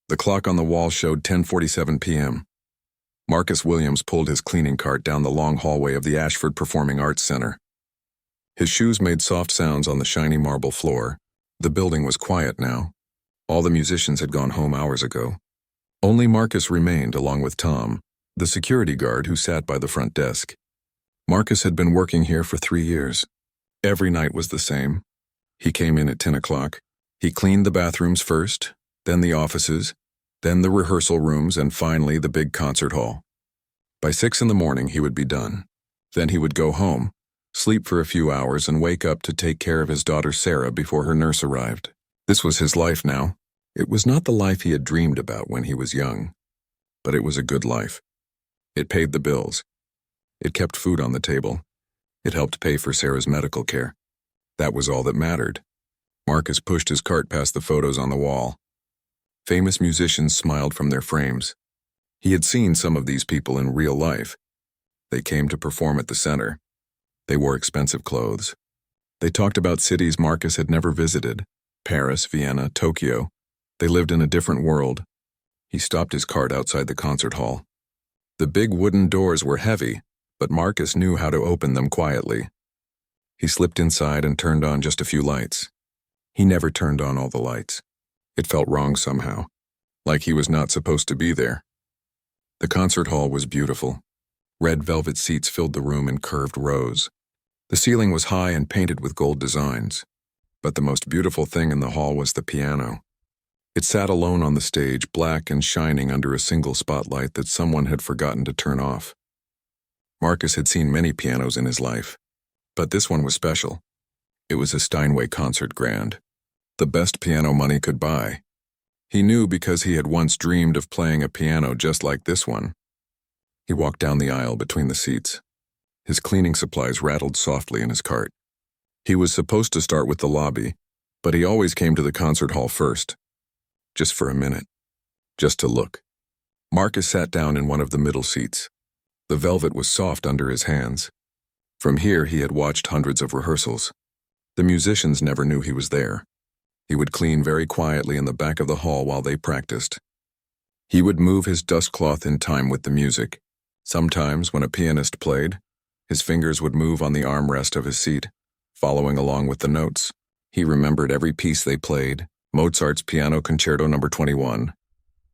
The clock on the wall showed 10:47 p.m. Marcus Williams pulled his cleaning cart down the long hallway of the Ashford Performing Arts Center. His shoes made soft sounds on the shiny marble floor. The building was quiet now. All the musicians had gone home hours ago. Only Marcus remained, along with Tom, the security guard who sat by the front desk. Marcus had been working here for 3 years. Every night was the same. He came in at 10 o'clock. He cleaned the bathrooms first, then the offices, then the rehearsal rooms, and finally the big concert hall. By 6 in the morning he would be done. Then he would go home, sleep for a few hours, and wake up to take care of his daughter Sarah before her nurse arrived. This was his life now. It was not the life he had dreamed about when he was young, but it was a good life. It paid the bills. It kept food on the table. It helped pay for Sarah's medical care. That was all that mattered. Marcus pushed his cart past the photos on the wall. Famous musicians smiled from their frames. He had seen some of these people in real life. They came to perform at the center. They wore expensive clothes. They talked about cities Marcus had never visited: Paris, Vienna, Tokyo. They lived in a different world. He stopped his cart outside the concert hall. The big wooden doors were heavy, but Marcus knew how to open them quietly. He slipped inside and turned on just a few lights. He never turned on all the lights. It felt wrong somehow, like he was not supposed to be there. The concert hall was beautiful. Red velvet seats filled the room in curved rows. The ceiling was high and painted with gold designs. But the most beautiful thing in the hall was the piano. It sat alone on the stage, black and shining under a single spotlight that someone had forgotten to turn off. Marcus had seen many pianos in his life, but this one was special. It was a Steinway Concert Grand, the best piano money could buy. He knew because he had once dreamed of playing a piano just like this one. He walked down the aisle between the seats. His cleaning supplies rattled softly in his cart. He was supposed to start with the lobby, but he always came to the concert hall first. Just for a minute. Just to look. Marcus sat down in one of the middle seats. The velvet was soft under his hands. From here he had watched hundreds of rehearsals. The musicians never knew he was there. He would clean very quietly in the back of the hall while they practiced. He would move his dust cloth in time with the music. Sometimes, when a pianist played, his fingers would move on the armrest of his seat, following along with the notes. He remembered every piece they played: Mozart's Piano Concerto No. 21,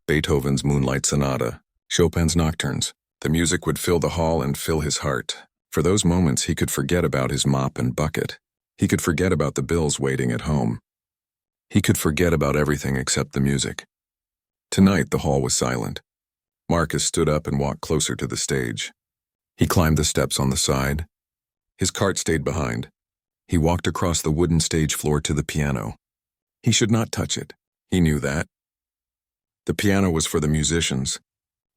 Beethoven's Moonlight Sonata, Chopin's Nocturnes. The music would fill the hall and fill his heart. For those moments he could forget about his mop and bucket. He could forget about the bills waiting at home. He could forget about everything except the music. Tonight the hall was silent. Marcus stood up and walked closer to the stage. He climbed the steps on the side. His cart stayed behind. He walked across the wooden stage floor to the piano. He should not touch it. He knew that. The piano was for the musicians,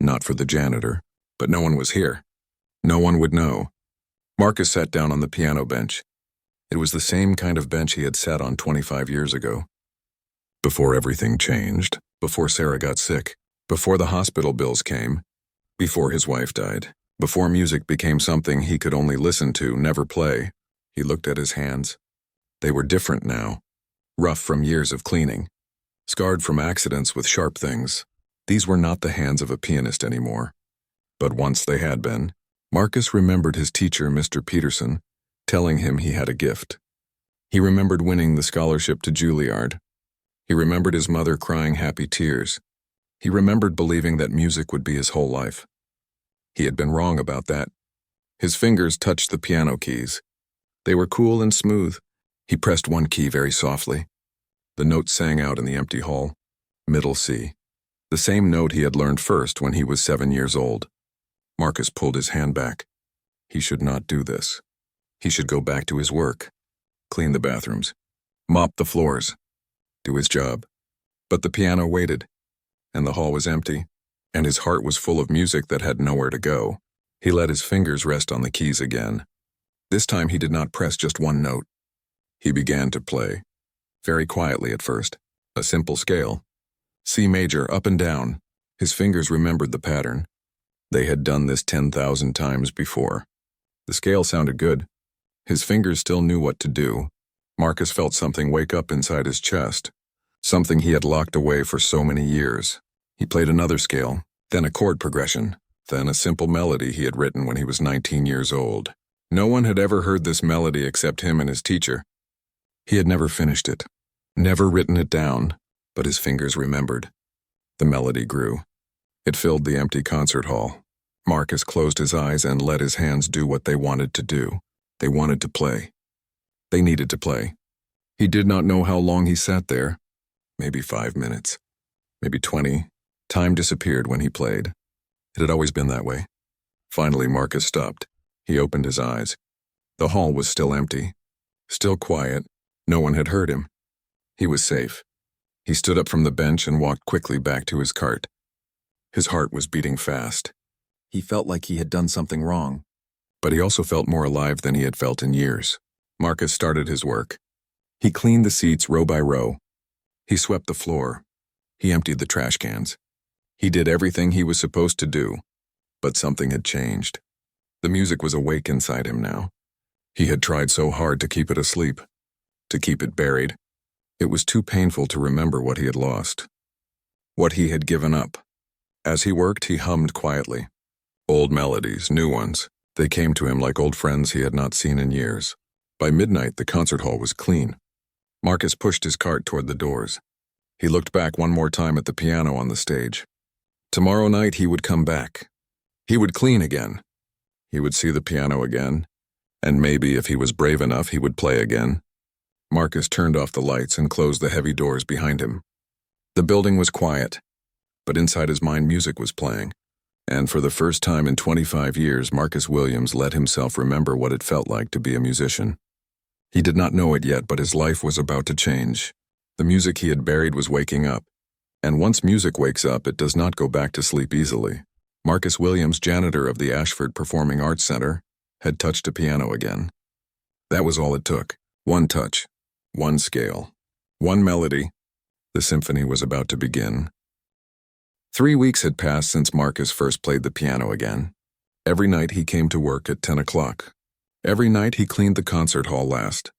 not for the janitor, but no one was here. No one would know. Marcus sat down on the piano bench. It was the same kind of bench he had sat on 25 years ago. Before everything changed, before Sarah got sick, before the hospital bills came, before his wife died, before music became something he could only listen to, never play. He looked at his hands. They were different now, rough from years of cleaning, scarred from accidents with sharp things. These were not the hands of a pianist anymore. But once they had been. Marcus remembered his teacher, Mr. Peterson, telling him he had a gift. He remembered winning the scholarship to Juilliard. He remembered his mother crying happy tears. He remembered believing that music would be his whole life. He had been wrong about that. His fingers touched the piano keys. They were cool and smooth. He pressed one key very softly. The note sang out in the empty hall. Middle C. The same note he had learned first when he was 7 years old. Marcus pulled his hand back. He should not do this. He should go back to his work. Clean the bathrooms. Mop the floors. Do his job. But the piano waited, and the hall was empty, and his heart was full of music that had nowhere to go. He let his fingers rest on the keys again. This time he did not press just one note. He began to play, very quietly at first, a simple scale. C major, up and down. His fingers remembered the pattern. They had done this 10,000 times before. The scale sounded good. His fingers still knew what to do. Marcus felt something wake up inside his chest, something he had locked away for so many years. He played another scale, then a chord progression, then a simple melody he had written when he was 19 years old. No one had ever heard this melody except him and his teacher. He had never finished it, never written it down, but his fingers remembered. The melody grew. It filled the empty concert hall. Marcus closed his eyes and let his hands do what they wanted to do. They wanted to play. They needed to play. He did not know how long he sat there. Maybe 5 minutes. Maybe 20. Time disappeared when he played. It had always been that way. Finally, Marcus stopped. He opened his eyes. The hall was still empty. Still quiet. No one had heard him. He was safe. He stood up from the bench and walked quickly back to his cart. His heart was beating fast. He felt like he had done something wrong, but he also felt more alive than he had felt in years. Marcus started his work. He cleaned the seats row by row. He swept the floor. He emptied the trash cans. He did everything he was supposed to do, but something had changed. The music was awake inside him now. He had tried so hard to keep it asleep, to keep it buried. It was too painful to remember what he had lost, what he had given up. As he worked, he hummed quietly. Old melodies, new ones. They came to him like old friends he had not seen in years. By midnight, the concert hall was clean. Marcus pushed his cart toward the doors. He looked back one more time at the piano on the stage. Tomorrow night he would come back. He would clean again. He would see the piano again, and maybe if he was brave enough he would play again. Marcus turned off the lights and closed the heavy doors behind him. The building was quiet, but inside his mind music was playing. And for the first time in 25 years, Marcus Williams let himself remember what it felt like to be a musician. He did not know it yet, but his life was about to change. The music he had buried was waking up. And once music wakes up, it does not go back to sleep easily. Marcus Williams, janitor of the Ashford Performing Arts Center, had touched a piano again. That was all it took. One touch, one scale, one melody. The symphony was about to begin. 3 weeks had passed since Marcus first played the piano again. Every night he came to work at 10 o'clock. Every night he cleaned the concert hall last.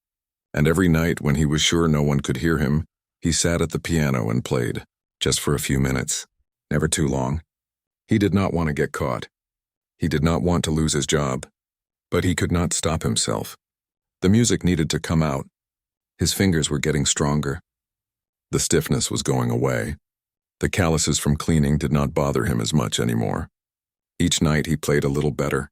And every night, when he was sure no one could hear him, he sat at the piano and played, just for a few minutes, never too long. He did not want to get caught. He did not want to lose his job. But he could not stop himself. The music needed to come out. His fingers were getting stronger. The stiffness was going away. The calluses from cleaning did not bother him as much anymore. Each night he played a little better.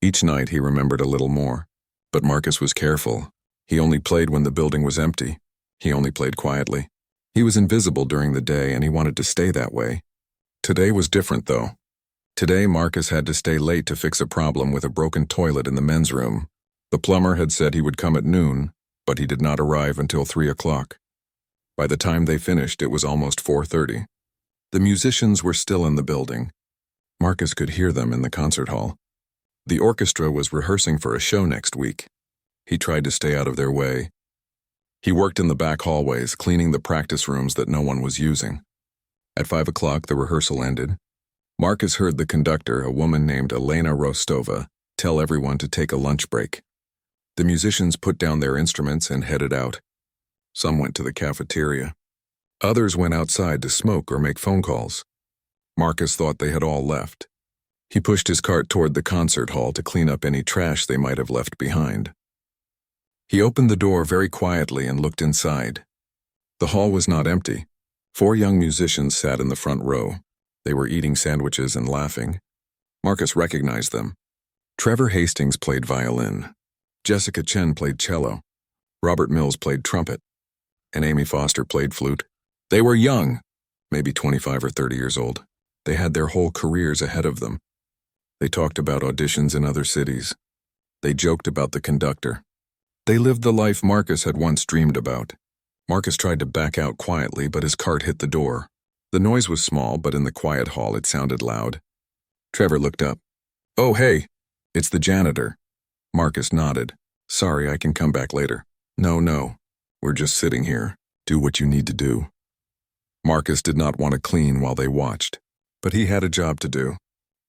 Each night he remembered a little more. But Marcus was careful. He only played when the building was empty. He only played quietly. He was invisible during the day, and he wanted to stay that way. Today was different, though. Today Marcus had to stay late to fix a problem with a broken toilet in the men's room. The plumber had said he would come at noon, but he did not arrive until 3 o'clock. By the time they finished, it was almost 4:30. The musicians were still in the building. Marcus could hear them in the concert hall. The orchestra was rehearsing for a show next week. He tried to stay out of their way. He worked in the back hallways, cleaning the practice rooms that no one was using. At 5 o'clock, the rehearsal ended. Marcus heard the conductor, a woman named Elena Rostova, tell everyone to take a lunch break. The musicians put down their instruments and headed out. Some went to the cafeteria. Others went outside to smoke or make phone calls. Marcus thought they had all left. He pushed his cart toward the concert hall to clean up any trash they might have left behind. He opened the door very quietly and looked inside. The hall was not empty. 4 young musicians sat in the front row. They were eating sandwiches and laughing. Marcus recognized them. Trevor Hastings played violin. Jessica Chen played cello. Robert Mills played trumpet. And Amy Foster played flute. They were young, maybe 25 or 30 years old. They had their whole careers ahead of them. They talked about auditions in other cities. They joked about the conductor. They lived the life Marcus had once dreamed about. Marcus tried to back out quietly, but his cart hit the door. The noise was small, but in the quiet hall it sounded loud. Trevor looked up. "Oh, hey, it's the janitor." Marcus nodded. "Sorry, I can come back later." No, we're just sitting here. Do what you need to do." Marcus did not want to clean while they watched, but he had a job to do.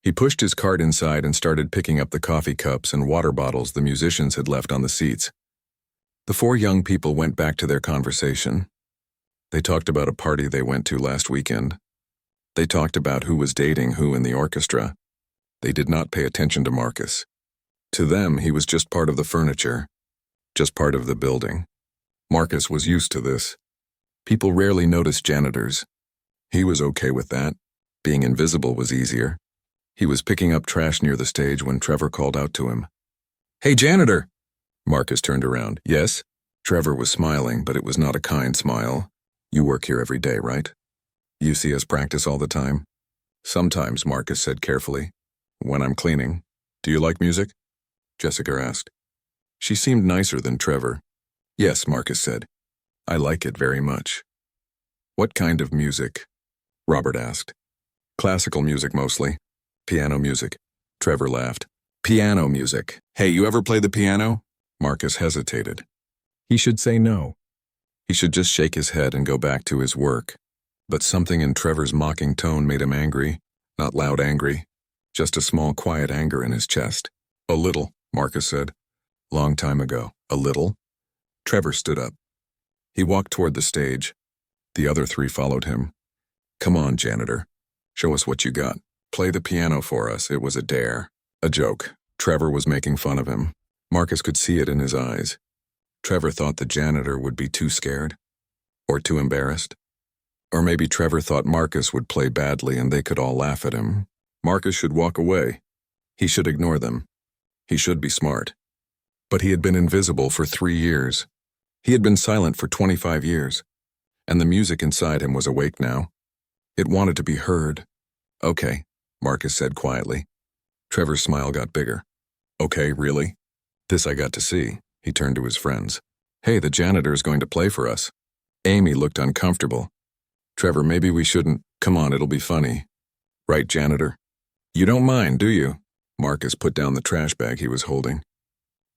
He pushed his cart inside and started picking up the coffee cups and water bottles the musicians had left on the seats. The 4 young people went back to their conversation. They talked about a party they went to last weekend. They talked about who was dating who in the orchestra. They did not pay attention to Marcus. To them, he was just part of the furniture, just part of the building. Marcus was used to this. People rarely noticed janitors. He was okay with that. Being invisible was easier. He was picking up trash near the stage when Trevor called out to him. "Hey, janitor!" Marcus turned around. "Yes?" Trevor was smiling, but it was not a kind smile. "You work here every day, right? You see us practice all the time?" "Sometimes," Marcus said carefully. "When I'm cleaning." "Do you like music?" Jessica asked. She seemed nicer than Trevor. "Yes," Marcus said. "I like it very much." "What kind of music?" Robert asked. "Classical music mostly. Piano music." Trevor laughed. "Piano music. Hey, you ever play the piano?" Marcus hesitated. He should say no. He should just shake his head and go back to his work. But something in Trevor's mocking tone made him angry. Not loud angry, just a small quiet anger in his chest. "A little," Marcus said. "Long time ago." "A little?" Trevor stood up. He walked toward the stage. The other three followed him. "Come on, janitor. Show us what you got. Play the piano for us." It was a dare. A joke. Trevor was making fun of him. Marcus could see it in his eyes. Trevor thought the janitor would be too scared. Or too embarrassed. Or maybe Trevor thought Marcus would play badly and they could all laugh at him. Marcus should walk away. He should ignore them. He should be smart. But he had been invisible for 3 years. He had been silent for 25 years. And the music inside him was awake now. It wanted to be heard. "Okay," Marcus said quietly. Trevor's smile got bigger. "Okay, really? This I got to see." He turned to his friends. "Hey, the janitor is going to play for us." Amy looked uncomfortable. "Trevor, maybe we shouldn't. Come on, it'll be funny." "Right, janitor?" "You don't mind, do you?" Marcus put down the trash bag he was holding.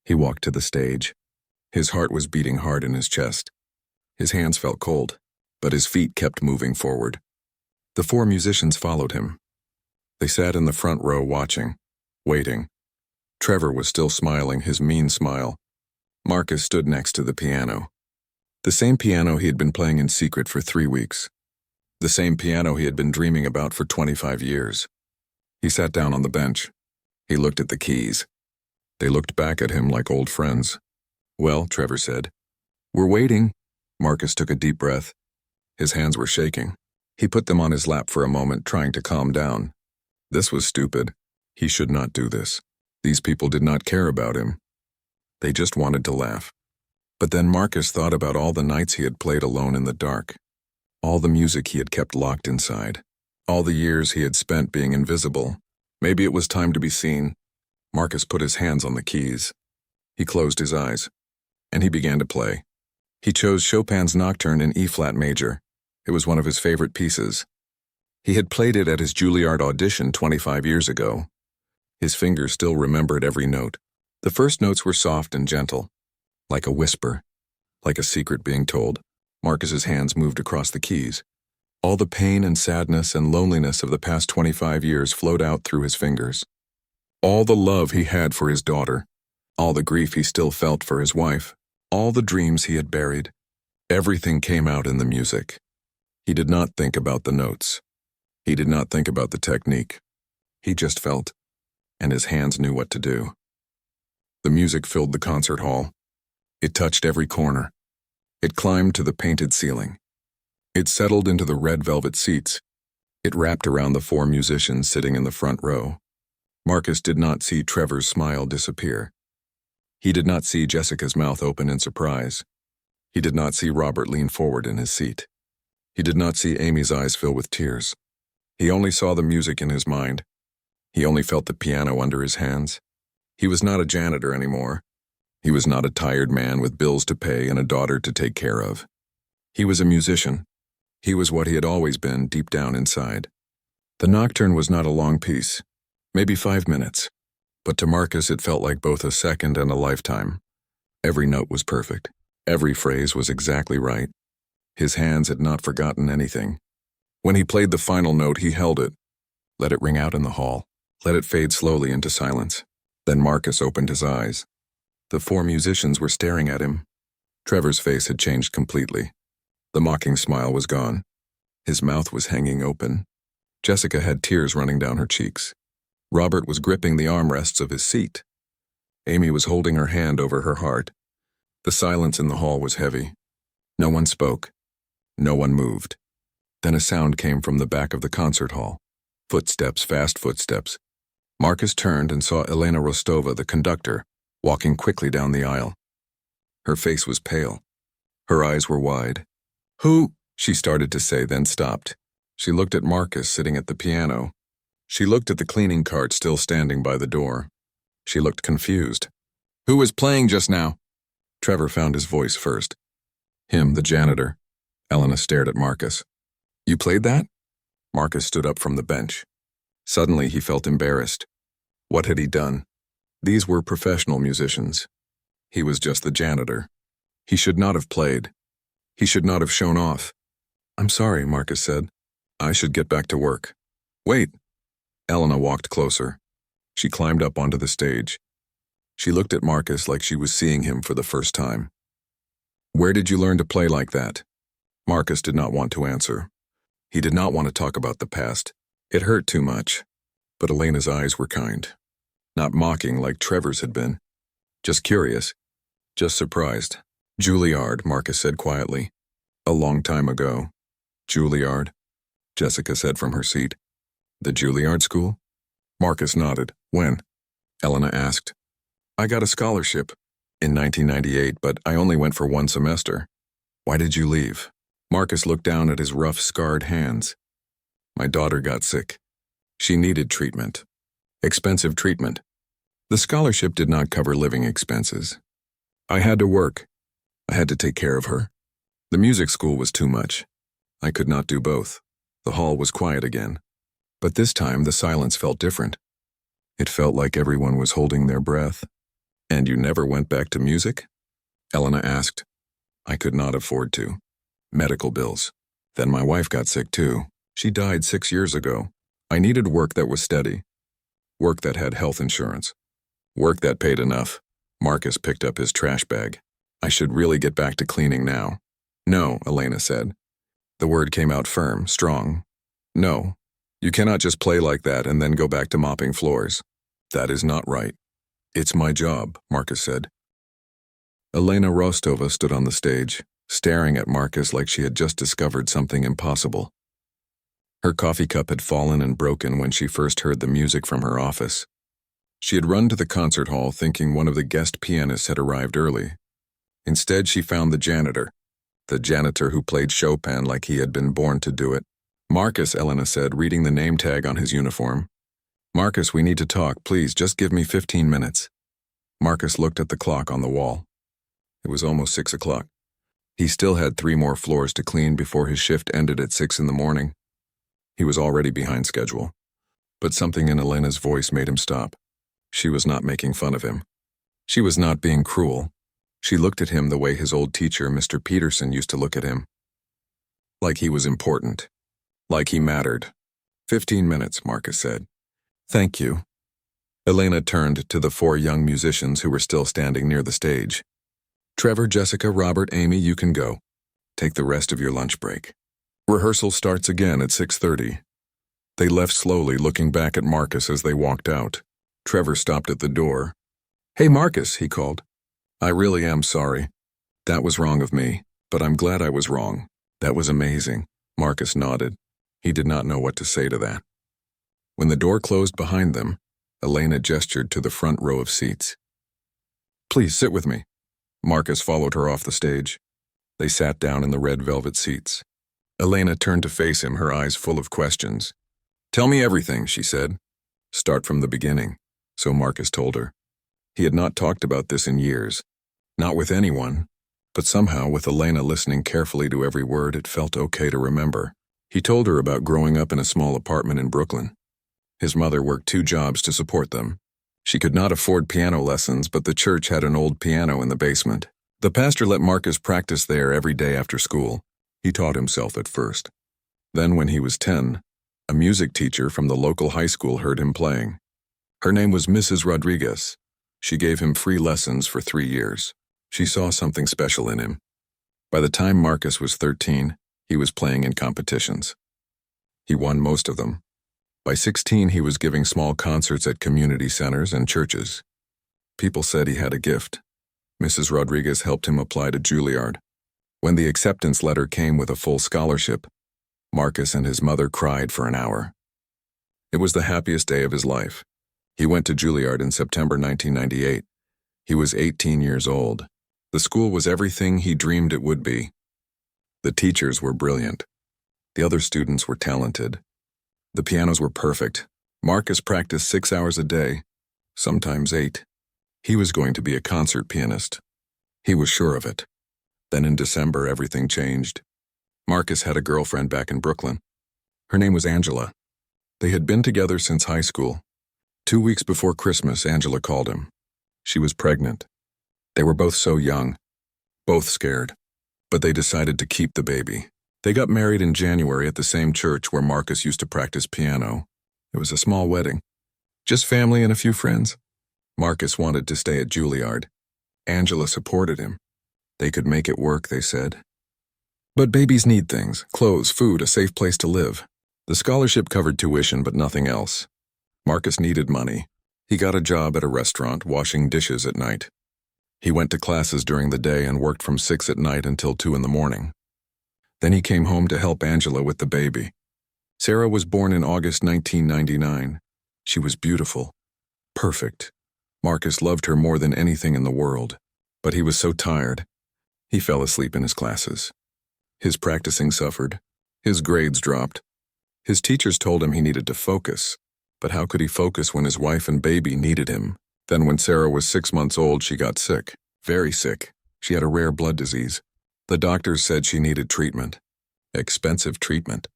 He walked to the stage. His heart was beating hard in his chest. His hands felt cold, but his feet kept moving forward. The 4 musicians followed him. They sat in the front row watching, waiting. Trevor was still smiling, his mean smile. Marcus stood next to the piano. The same piano he had been playing in secret for 3 weeks. The same piano he had been dreaming about for 25 years. He sat down on the bench. He looked at the keys. They looked back at him like old friends. "Well," Trevor said. "We're waiting." Marcus took a deep breath. His hands were shaking. He put them on his lap for a moment, trying to calm down. This was stupid. He should not do this. These people did not care about him. They just wanted to laugh. But then Marcus thought about all the nights he had played alone in the dark. All the music he had kept locked inside. All the years he had spent being invisible. Maybe it was time to be seen. Marcus put his hands on the keys. He closed his eyes. And he began to play. He chose Chopin's Nocturne in E-flat major. It was one of his favorite pieces. He had played it at his Juilliard audition 25 years ago. His fingers still remembered every note. The first notes were soft and gentle, like a whisper, like a secret being told. Marcus's hands moved across the keys. All the pain and sadness and loneliness of the past 25 years flowed out through his fingers. All the love he had for his daughter, all the grief he still felt for his wife, all the dreams he had buried, everything came out in the music. He did not think about the notes. He did not think about the technique. He just felt, and his hands knew what to do. The music filled the concert hall. It touched every corner. It climbed to the painted ceiling. It settled into the red velvet seats. It wrapped around the 4 musicians sitting in the front row. Marcus did not see Trevor's smile disappear. He did not see Jessica's mouth open in surprise. He did not see Robert lean forward in his seat. He did not see Amy's eyes fill with tears. He only saw the music in his mind. He only felt the piano under his hands. He was not a janitor anymore. He was not a tired man with bills to pay and a daughter to take care of. He was a musician. He was what he had always been deep down inside. The Nocturne was not a long piece, maybe 5 minutes, but to Marcus it felt like both a second and a lifetime. Every note was perfect. Every phrase was exactly right. His hands had not forgotten anything. When he played the final note, he held it, let it ring out in the hall, let it fade slowly into silence. Then Marcus opened his eyes. The 4 musicians were staring at him. Trevor's face had changed completely. The mocking smile was gone. His mouth was hanging open. Jessica had tears running down her cheeks. Robert was gripping the armrests of his seat. Amy was holding her hand over her heart. The silence in the hall was heavy. No one spoke. No one moved. Then a sound came from the back of the concert hall. Footsteps, fast footsteps. Marcus turned and saw Elena Rostova, the conductor, walking quickly down the aisle. Her face was pale. Her eyes were wide. "Who?" she started to say, then stopped. She looked at Marcus sitting at the piano. She looked at the cleaning cart still standing by the door. She looked confused. "Who was playing just now?" Trevor found his voice first. "Him, the janitor." Elena stared at Marcus. "You played that?" Marcus stood up from the bench. Suddenly he felt embarrassed. What had he done? These were professional musicians. He was just the janitor. He should not have played. He should not have shown off. "I'm sorry," Marcus said. "I should get back to work." "Wait." Elena walked closer. She climbed up onto the stage. She looked at Marcus like she was seeing him for the first time. "Where did you learn to play like that?" Marcus did not want to answer. He did not want to talk about the past. It hurt too much. But Elena's eyes were kind. Not mocking like Trevor's had been. Just curious. Just surprised. "Juilliard," Marcus said quietly. "A long time ago." "Juilliard?" Jessica said from her seat. "The Juilliard school?" Marcus nodded. "When?" Elena asked. "I got a scholarship in 1998, but I only went for one semester." "Why did you leave?" Marcus looked down at his rough, scarred hands. "My daughter got sick. She needed treatment. Expensive treatment. The scholarship did not cover living expenses. I had to work. I had to take care of her. The music school was too much. I could not do both." The hall was quiet again. But this time the silence felt different. It felt like everyone was holding their breath. "And you never went back to music?" Elena asked. "I could not afford to. Medical bills. Then my wife got sick too. She died 6 years ago. I needed work that was steady. Work that had health insurance. Work that paid enough." Marcus picked up his trash bag. "I should really get back to cleaning now." "No," Elena said. The word came out firm, strong. "No. You cannot just play like that and then go back to mopping floors. That is not right." "It's my job," Marcus said. Elena Rostova stood on the stage, staring at Marcus like she had just discovered something impossible. Her coffee cup had fallen and broken when she first heard the music from her office. She had run to the concert hall thinking one of the guest pianists had arrived early. Instead, she found the janitor who played Chopin like he had been born to do it. "Marcus," Elena said, reading the name tag on his uniform. "Marcus, we need to talk. Please, just give me 15 minutes. Marcus looked at the clock on the wall. It was almost 6 o'clock. He still had 3 more floors to clean before his shift ended at 6 in the morning. He was already behind schedule. But something in Elena's voice made him stop. She was not making fun of him. She was not being cruel. She looked at him the way his old teacher, Mr. Peterson, used to look at him. Like he was important. Like he mattered. 15 minutes, Marcus said. "Thank you." Elena turned to the 4 young musicians who were still standing near the stage. "Trevor, Jessica, Robert, Amy, you can go. Take the rest of your lunch break. Rehearsal starts again at 6:30. They left slowly, looking back at Marcus as they walked out. Trevor stopped at the door. "Hey, Marcus," he called. "I really am sorry. That was wrong of me, but I'm glad I was wrong. That was amazing." Marcus nodded. He did not know what to say to that. When the door closed behind them, Elena gestured to the front row of seats. "Please sit with me." Marcus followed her off the stage. They sat down in the red velvet seats. Elena turned to face him, her eyes full of questions. "Tell me everything," she said. "Start from the beginning," so Marcus told her. He had not talked about this in years. Not with anyone, but somehow with Elena listening carefully to every word, it felt okay to remember. He told her about growing up in a small apartment in Brooklyn. His mother worked 2 jobs to support them. She could not afford piano lessons, but the church had an old piano in the basement. The pastor let Marcus practice there every day after school. He taught himself at first. Then when he was 10, a music teacher from the local high school heard him playing. Her name was Mrs. Rodriguez. She gave him free lessons for 3 years. She saw something special in him. By the time Marcus was 13, he was playing in competitions. He won most of them. By 16, he was giving small concerts at community centers and churches. People said he had a gift. Mrs. Rodriguez helped him apply to Juilliard. When the acceptance letter came with a full scholarship, Marcus and his mother cried for an hour. It was the happiest day of his life. He went to Juilliard in September 1998. He was 18 years old. The school was everything he dreamed it would be. The teachers were brilliant. The other students were talented. The pianos were perfect. Marcus practiced 6 hours a day, sometimes 8. He was going to be a concert pianist. He was sure of it. Then in December, everything changed. Marcus had a girlfriend back in Brooklyn. Her name was Angela. They had been together since high school. 2 weeks before Christmas, Angela called him. She was pregnant. They were both so young, both scared, but they decided to keep the baby. They got married in January at the same church where Marcus used to practice piano. It was a small wedding, just family and a few friends. Marcus wanted to stay at Juilliard. Angela supported him. They could make it work, they said. But babies need things: clothes, food, a safe place to live. The scholarship covered tuition, but nothing else. Marcus needed money. He got a job at a restaurant, washing dishes at night. He went to classes during the day and worked from 6 at night until 2 in the morning. Then he came home to help Angela with the baby. Sarah was born in August 1999. She was beautiful, perfect. Marcus loved her more than anything in the world, but he was so tired. He fell asleep in his classes. His practicing suffered. His grades dropped. His teachers told him he needed to focus, but how could he focus when his wife and baby needed him? Then when Sarah was 6 months old, she got sick, very sick. She had a rare blood disease. The doctors said she needed treatment, expensive treatment,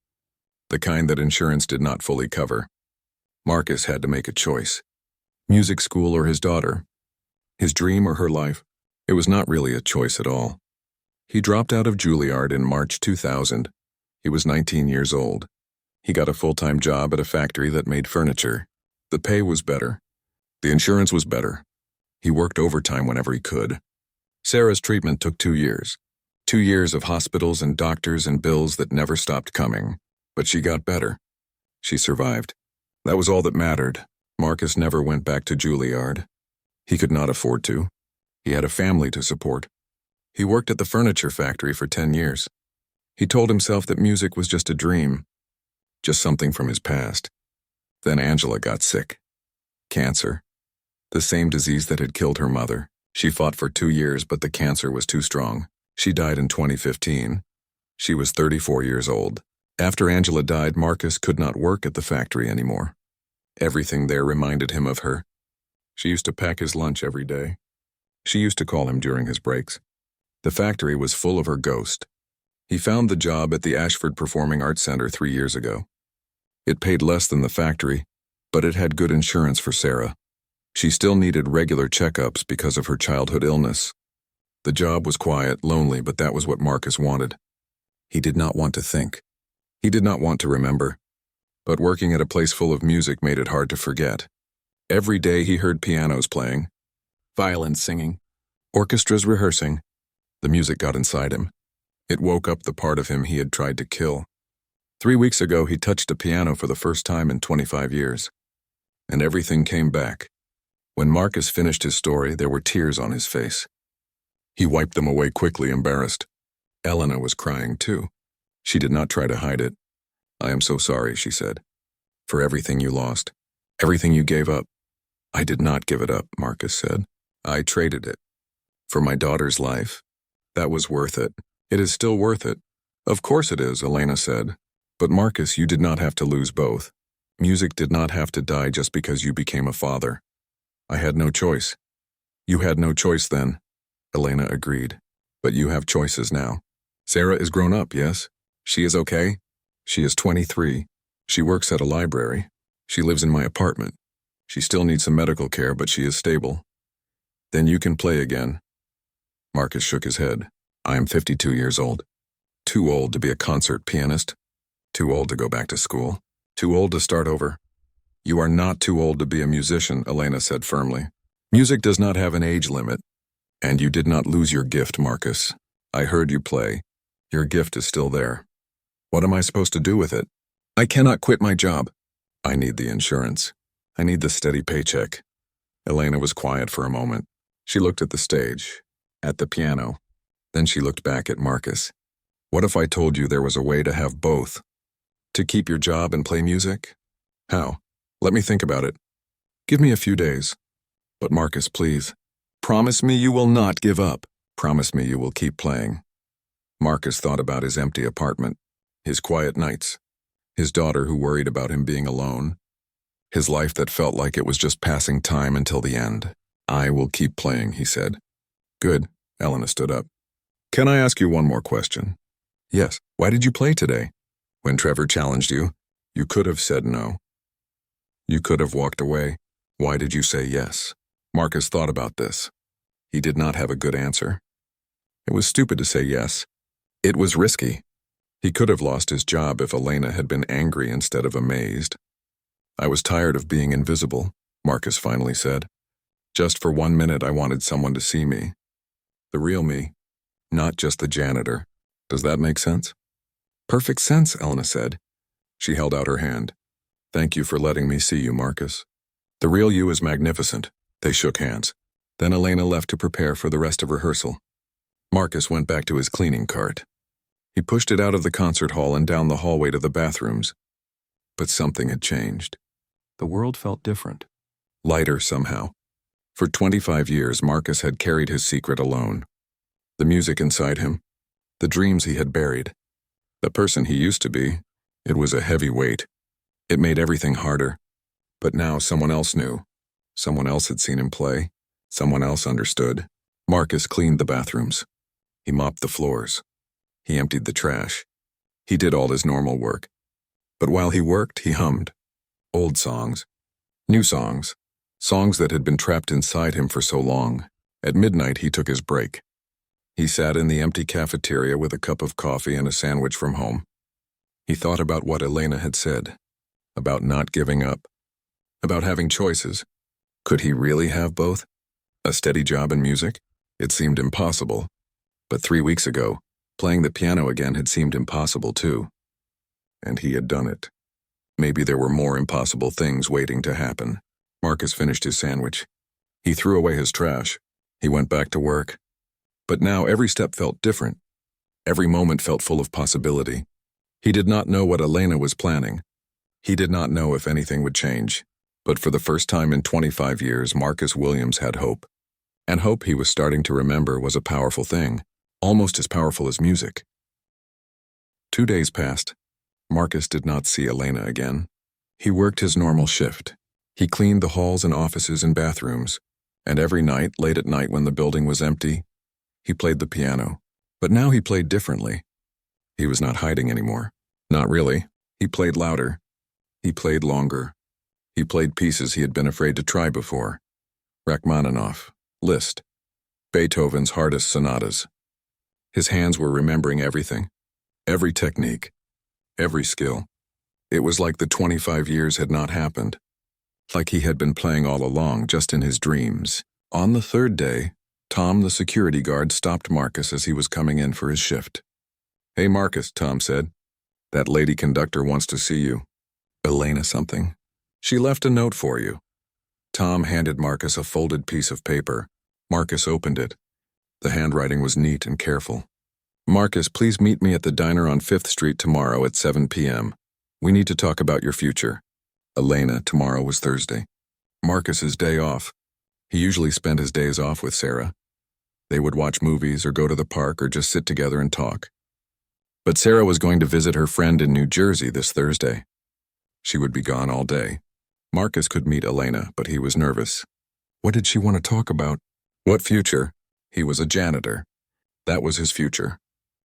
the kind that insurance did not fully cover. Marcus had to make a choice: music school or his daughter, his dream or her life. It was not really a choice at all. He dropped out of Juilliard in March 2000. He was 19 years old. He got a full-time job at a factory that made furniture. The pay was better. The insurance was better. He worked overtime whenever he could. Sarah's treatment took 2 years. 2 years of hospitals and doctors and bills that never stopped coming. But she got better. She survived. That was all that mattered. Marcus never went back to Juilliard. He could not afford to. He had a family to support. He worked at the furniture factory for 10 years. He told himself that music was just a dream, just something from his past. Then Angela got sick. Cancer. The same disease that had killed her mother. She fought for 2 years, but the cancer was too strong. She died in 2015. She was 34 years old. After Angela died, Marcus could not work at the factory anymore. Everything there reminded him of her. She used to pack his lunch every day. She used to call him during his breaks. The factory was full of her ghost. He found the job at the Ashford Performing Arts Center 3 years ago. It paid less than the factory, but it had good insurance for Sarah. She still needed regular checkups because of her childhood illness. The job was quiet, lonely, but that was what Marcus wanted. He did not want to think. He did not want to remember. But working at a place full of music made it hard to forget. Every day he heard pianos playing, violins singing, orchestras rehearsing. The music got inside him. It woke up the part of him he had tried to kill. 3 weeks ago, he touched a piano for the first time in 25 years. And everything came back. When Marcus finished his story, there were tears on his face. He wiped them away quickly, embarrassed. Elena was crying too. She did not try to hide it. "I am so sorry," she said, "for everything you lost, everything you gave up." "I did not give it up," Marcus said. "I traded it. For my daughter's life. That was worth it. It is still worth it." "Of course it is," Elena said. "But Marcus, you did not have to lose both. Music did not have to die just because you became a father. I had no choice." "You had no choice then," Elena agreed. "But you have choices now. Sarah is grown up, yes? She is okay? She is 23. She works at a library. She lives in my apartment. She still needs some medical care, but she is stable. Then you can play again." Marcus shook his head. "I am 52 years old. Too old to be a concert pianist. Too old to go back to school. Too old to start over." "You are not too old to be a musician," Elena said firmly. "Music does not have an age limit. And you did not lose your gift, Marcus. I heard you play. Your gift is still there. What am I supposed to do with it?" "I cannot quit my job." I need the insurance. I need the steady paycheck. Elena was quiet for a moment. She looked at the stage, at the piano. Then she looked back at Marcus. What if I told you there was a way to have both? To keep your job and play music? How? Let me think about it. Give me a few days. But Marcus, please. Promise me you will not give up. Promise me you will keep playing. Marcus thought about his empty apartment, his quiet nights, his daughter who worried about him being alone, his life that felt like it was just passing time until the end. I will keep playing, he said. Good. Elena stood up. Can I ask you one more question? Yes. Why did you play today? When Trevor challenged you, you could have said no. You could have walked away. Why did you say yes? Marcus thought about this. He did not have a good answer. It was stupid to say yes. It was risky. He could have lost his job if Elena had been angry instead of amazed. I was tired of being invisible, Marcus finally said. Just for 1 minute I wanted someone to see me. The real me, not just the janitor. Does that make sense? Perfect sense, Elena said. She held out her hand. Thank you for letting me see you, Marcus. The real you is magnificent. They shook hands. Then Elena left to prepare for the rest of rehearsal. Marcus went back to his cleaning cart. He pushed it out of the concert hall and down the hallway to the bathrooms. But something had changed. The world felt different. Lighter somehow. For 25 years, Marcus had carried his secret alone. The music inside him, the dreams he had buried, the person he used to be, it was a heavy weight. It made everything harder. But now someone else knew. Someone else had seen him play. Someone else understood. Marcus cleaned the bathrooms. He mopped the floors. He emptied the trash. He did all his normal work. But while he worked, he hummed. Old songs. New songs. Songs that had been trapped inside him for so long. At midnight, he took his break. He sat in the empty cafeteria with a cup of coffee and a sandwich from home. He thought about what Elena had said. About not giving up. About having choices. Could he really have both? A steady job in music? It seemed impossible. But 3 weeks ago, playing the piano again had seemed impossible too. And he had done it. Maybe there were more impossible things waiting to happen. Marcus finished his sandwich. He threw away his trash. He went back to work. But now every step felt different. Every moment felt full of possibility. He did not know what Elena was planning. He did not know if anything would change. But for the first time in 25 years, Marcus Williams had hope. And hope, he was starting to remember, was a powerful thing, almost as powerful as music. 2 days passed. Marcus did not see Elena again. He worked his normal shift. He cleaned the halls and offices and bathrooms. And every night, late at night when the building was empty, he played the piano. But now he played differently. He was not hiding anymore. Not really. He played louder. He played longer. He played pieces he had been afraid to try before. Rachmaninoff, Liszt, Beethoven's hardest sonatas. His hands were remembering everything. Every technique. Every skill. It was like the 25 years had not happened. Like he had been playing all along, just in his dreams. On the third day, Tom, the security guard, stopped Marcus as he was coming in for his shift. Hey, Marcus, Tom said. That lady conductor wants to see you. Elena something. She left a note for you. Tom handed Marcus a folded piece of paper. Marcus opened it. The handwriting was neat and careful. Marcus, please meet me at the diner on 5th Street tomorrow at 7 p.m. We need to talk about your future. Elena, tomorrow was Thursday. Marcus's day off. He usually spent his days off with Sarah. They would watch movies or go to the park or just sit together and talk. But Sarah was going to visit her friend in New Jersey this Thursday. She would be gone all day. Marcus could meet Elena, but he was nervous. What did she want to talk about? What future? He was a janitor. That was his future.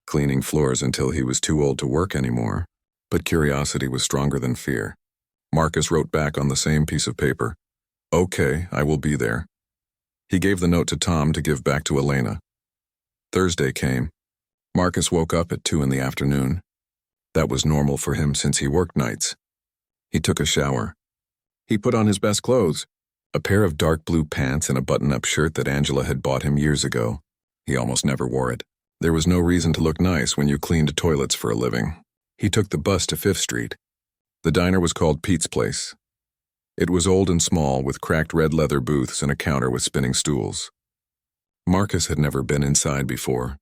Cleaning floors until he was too old to work anymore. But curiosity was stronger than fear. Marcus wrote back on the same piece of paper. Okay, I will be there. He gave the note to Tom to give back to Elena. Thursday came. Marcus woke up at 2 in the afternoon. That was normal for him since he worked nights. He took a shower. He put on his best clothes, a pair of dark blue pants and a button-up shirt that Angela had bought him years ago. He almost never wore it. There was no reason to look nice when you cleaned toilets for a living. He took the bus to 5th Street. The diner was called Pete's Place. It was old and small, with cracked red leather booths and a counter with spinning stools. Marcus had never been inside before.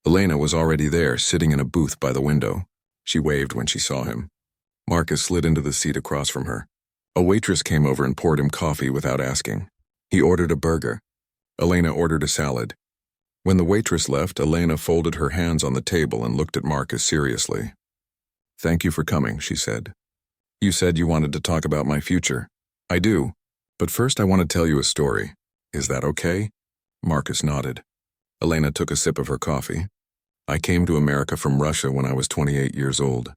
Elena was already there, sitting in a booth by the window. She waved when she saw him. Marcus slid into the seat across from her. A waitress came over and poured him coffee without asking. He ordered a burger. Elena ordered a salad. When the waitress left, Elena folded her hands on the table and looked at Marcus seriously. "Thank you for coming," she said. "You said you wanted to talk about my future." "I do. But first I want to tell you a story. Is that okay?" Marcus nodded. Elena took a sip of her coffee. "I came to America from Russia when I was 28 years old.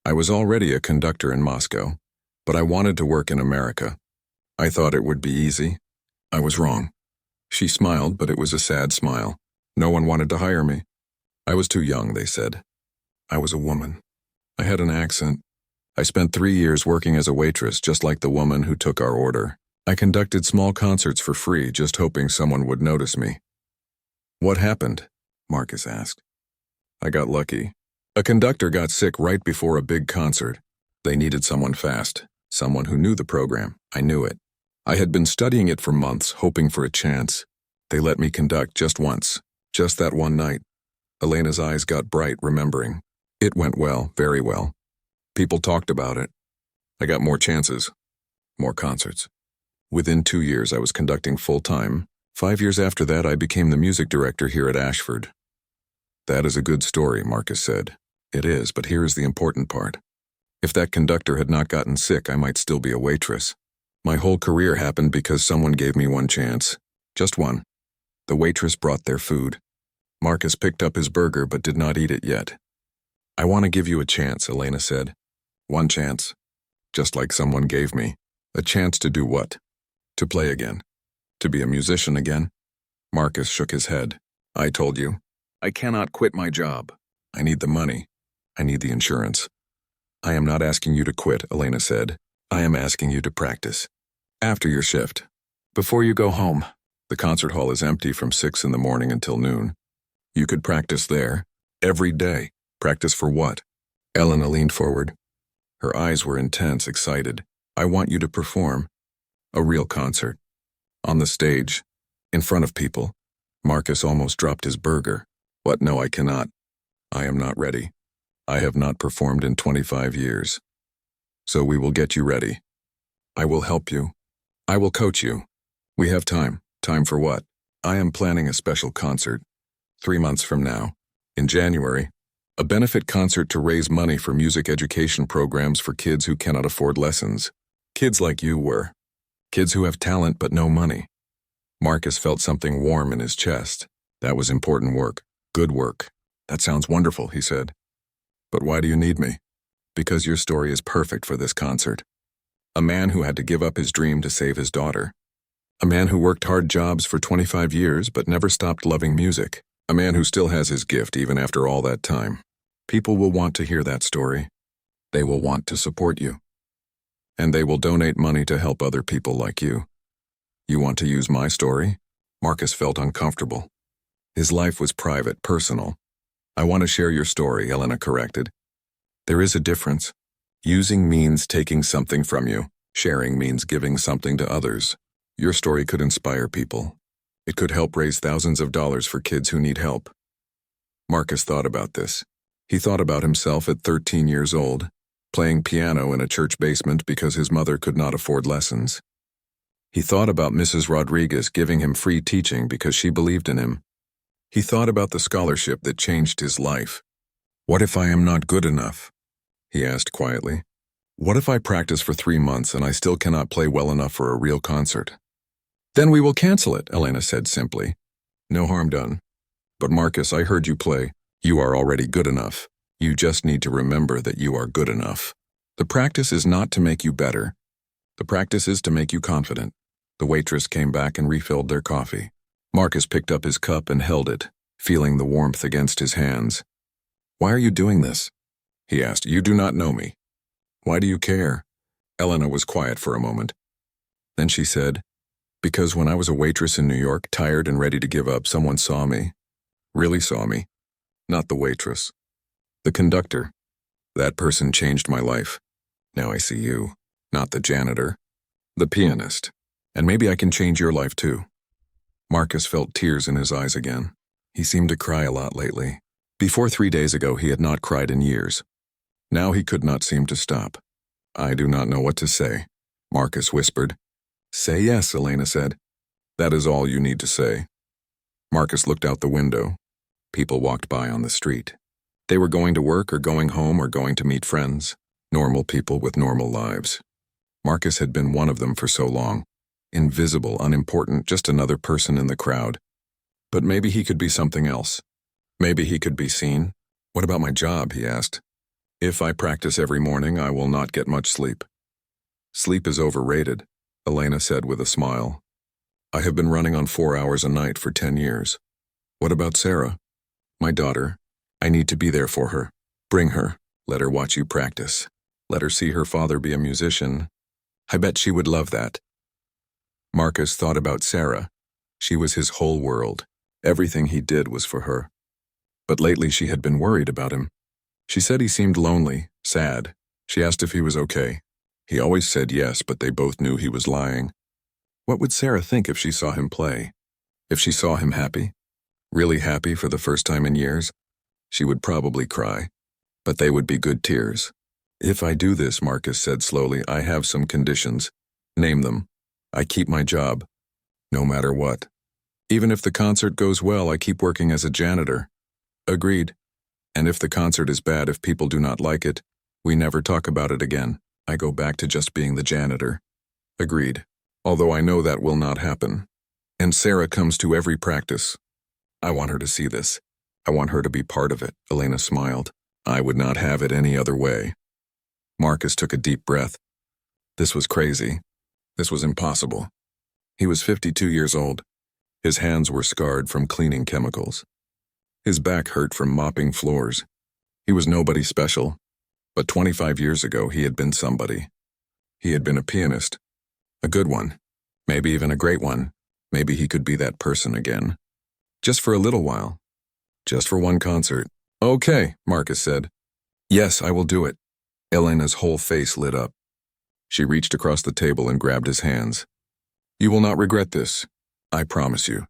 I was already a conductor in Moscow, but I wanted to work in America. I thought it would be easy. I was wrong." She smiled, but it was a sad smile. "No one wanted to hire me. I was too young," they said. "I was a woman. I had an accent. I spent 3 years working as a waitress, just like the woman who took our order. I conducted small concerts for free, just hoping someone would notice me." "What happened?" Marcus asked. "I got lucky. A conductor got sick right before a big concert. They needed someone fast, someone who knew the program. I knew it. I had been studying it for months, hoping for a chance. They let me conduct just once, just that one night." Elena's eyes got bright, remembering. "It went well, very well. People talked about it. I got more chances, more concerts. Within 2 years, I was conducting full-time. 5 years after that, I became the music director here at Ashford." "That is a good story," Marcus said. "It is, but here is the important part. If that conductor had not gotten sick, I might still be a waitress. My whole career happened because someone gave me one chance. Just one." The waitress brought their food. Marcus picked up his burger but did not eat it yet. "I want to give you a chance," Elena said. "One chance. Just like someone gave me. A chance to do what? To play again. To be a musician again." Marcus shook his head. "I told you. I cannot quit my job. I need the money. I need the insurance." "I am not asking you to quit," Elena said. "I am asking you to practice. After your shift. Before you go home. The concert hall is empty from 6 in the morning until noon. You could practice there. Every day. Practice for what?" Elena leaned forward. Her eyes were intense, excited. "I want you to perform. A real concert. On the stage. In front of people." Marcus almost dropped his burger. "What? No, I cannot. I am not ready. I have not performed in 25 years. So we will get you ready. I will help you. I will coach you. We have time. Time for what? I am planning a special concert. 3 months from now. In January. A benefit concert to raise money for music education programs for kids who cannot afford lessons. Kids like you were. Kids who have talent but no money." Marcus felt something warm in his chest. That was important work. Good work. "That sounds wonderful," he said. "But why do you need me?" "Because your story is perfect for this concert. A man who had to give up his dream to save his daughter. A man who worked hard jobs for 25 years but never stopped loving music. A man who still has his gift even after all that time. People will want to hear that story. They will want to support you. And they will donate money to help other people like you. You want to use my story?" Marcus felt uncomfortable. His life was private, personal. "I want to share your story," Elena corrected. "There is a difference. Using means taking something from you. Sharing means giving something to others. Your story could inspire people. It could help raise thousands of dollars for kids who need help." Marcus thought about this. He thought about himself at 13 years old, playing piano in a church basement because his mother could not afford lessons. He thought about Mrs. Rodriguez giving him free teaching because she believed in him. He thought about the scholarship that changed his life. "What if I am not good enough?" he asked quietly. "What if I practice for 3 months and I still cannot play well enough for a real concert?" "Then we will cancel it," Elena said simply. "No harm done. But Marcus, I heard you play. You are already good enough. You just need to remember that you are good enough. The practice is not to make you better. The practice is to make you confident." The waitress came back and refilled their coffee. Marcus picked up his cup and held it, feeling the warmth against his hands. "Why are you doing this?" he asked. "You do not know me. Why do you care?" Elena was quiet for a moment. Then she said, "Because when I was a waitress in New York, tired and ready to give up, someone saw me. Really saw me. Not the waitress. The conductor. That person changed my life. Now I see you. Not the janitor. The pianist. And maybe I can change your life too. Marcus felt tears in his eyes again. He seemed to cry a lot lately. Before 3 days ago, he had not cried in years. Now he could not seem to stop. I do not know what to say, Marcus whispered. Say yes, Elena said. That is all you need to say. Marcus looked out the window. People walked by on the street. They were going to work or going home or going to meet friends. Normal people with normal lives. Marcus had been one of them for so long. Invisible, unimportant, just another person in the crowd. But maybe he could be something else. Maybe he could be seen. What about my job, he asked. If I practice every morning, I will not get much sleep. Sleep is overrated, Elena said with a smile. I have been running on 4 hours a night for 10 years. What about Sarah? My daughter. I need to be there for her. Bring her. Let her watch you practice. Let her see her father be a musician. I bet she would love that. Marcus thought about Sarah. She was his whole world. Everything he did was for her. But lately she had been worried about him. She said he seemed lonely, sad. She asked if he was okay. He always said yes, but they both knew he was lying. What would Sarah think if she saw him play? If she saw him happy? Really happy for the first time in years? She would probably cry. But they would be good tears. If I do this, Marcus said slowly, I have some conditions. Name them. I keep my job. No matter what. Even if the concert goes well, I keep working as a janitor. Agreed. And if the concert is bad, if people do not like it, we never talk about it again. I go back to just being the janitor. Agreed. Although I know that will not happen. And Sarah comes to every practice. I want her to see this. I want her to be part of it, Elena smiled. I would not have it any other way. Marcus took a deep breath. This was crazy. This was impossible. He was 52 years old. His hands were scarred from cleaning chemicals. His back hurt from mopping floors. He was nobody special. But 25 years ago, he had been somebody. He had been a pianist. A good one. Maybe even a great one. Maybe he could be that person again. Just for a little while. Just for one concert. Okay, Marcus said. Yes, I will do it. Elena's whole face lit up. She reached across the table and grabbed his hands. You will not regret this. I promise you.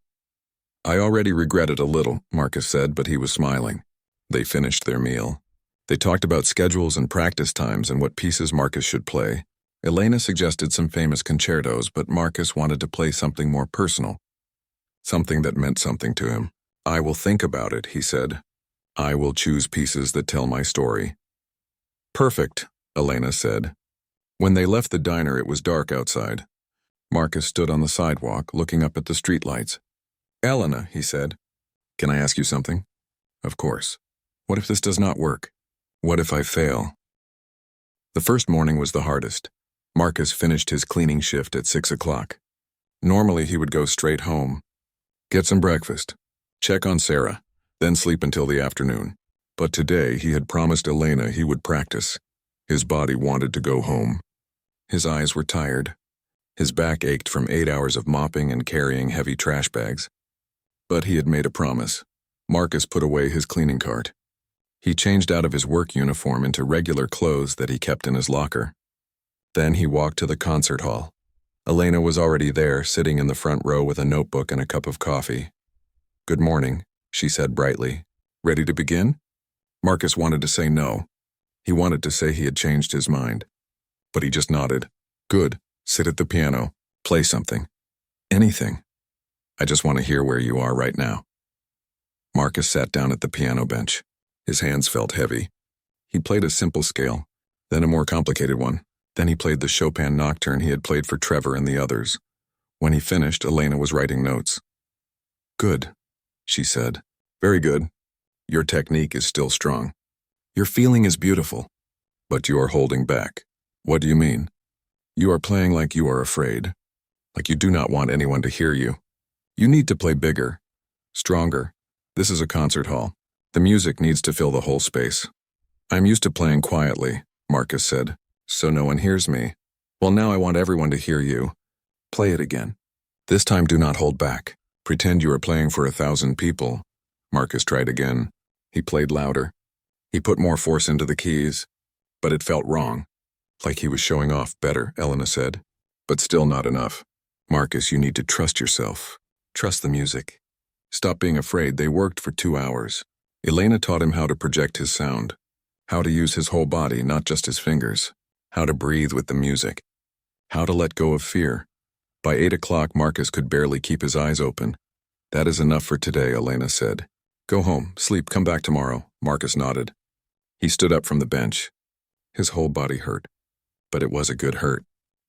I already regret it a little, Marcus said, but he was smiling. They finished their meal. They talked about schedules and practice times and what pieces Marcus should play. Elena suggested some famous concertos, but Marcus wanted to play something more personal. Something that meant something to him. I will think about it, he said. I will choose pieces that tell my story. Perfect, Elena said. When they left the diner, it was dark outside. Marcus stood on the sidewalk, looking up at the streetlights. Elena, he said, can I ask you something? Of course. What if this does not work? What if I fail? The first morning was the hardest. Marcus finished his cleaning shift at 6 o'clock. Normally he would go straight home, get some breakfast, check on Sarah, then sleep until the afternoon. But today he had promised Elena he would practice. His body wanted to go home. His eyes were tired. His back ached from 8 hours of mopping and carrying heavy trash bags. But he had made a promise. Marcus put away his cleaning cart. He changed out of his work uniform into regular clothes that he kept in his locker. Then he walked to the concert hall. Elena was already there, sitting in the front row with a notebook and a cup of coffee. Good morning, she said brightly. Ready to begin? Marcus wanted to say no. He wanted to say he had changed his mind. But he just nodded. Good. Sit at the piano. Play something. Anything. I just want to hear where you are right now. Marcus sat down at the piano bench. His hands felt heavy. He played a simple scale, then a more complicated one. Then he played the Chopin nocturne he had played for Trevor and the others. When he finished, Elena was writing notes. Good, she said. Very good. Your technique is still strong. Your feeling is beautiful. But you are holding back. What do you mean? You are playing like you are afraid. Like you do not want anyone to hear you. You need to play bigger. Stronger. This is a concert hall. The music needs to fill the whole space. I'm used to playing quietly, Marcus said, so no one hears me. Well, now I want everyone to hear you. Play it again. This time do not hold back. Pretend you are playing for 1,000 people. Marcus tried again. He played louder. He put more force into the keys, but it felt wrong. Like he was showing off better, Elena said. But still not enough. Marcus, you need to trust yourself. Trust the music. Stop being afraid. They worked for 2 hours. Elena taught him how to project his sound, how to use his whole body, not just his fingers, how to breathe with the music, how to let go of fear. By 8 o'clock, Marcus could barely keep his eyes open. That is enough for today, Elena said. Go home, sleep, come back tomorrow. Marcus nodded. He stood up from the bench. His whole body hurt, but it was a good hurt.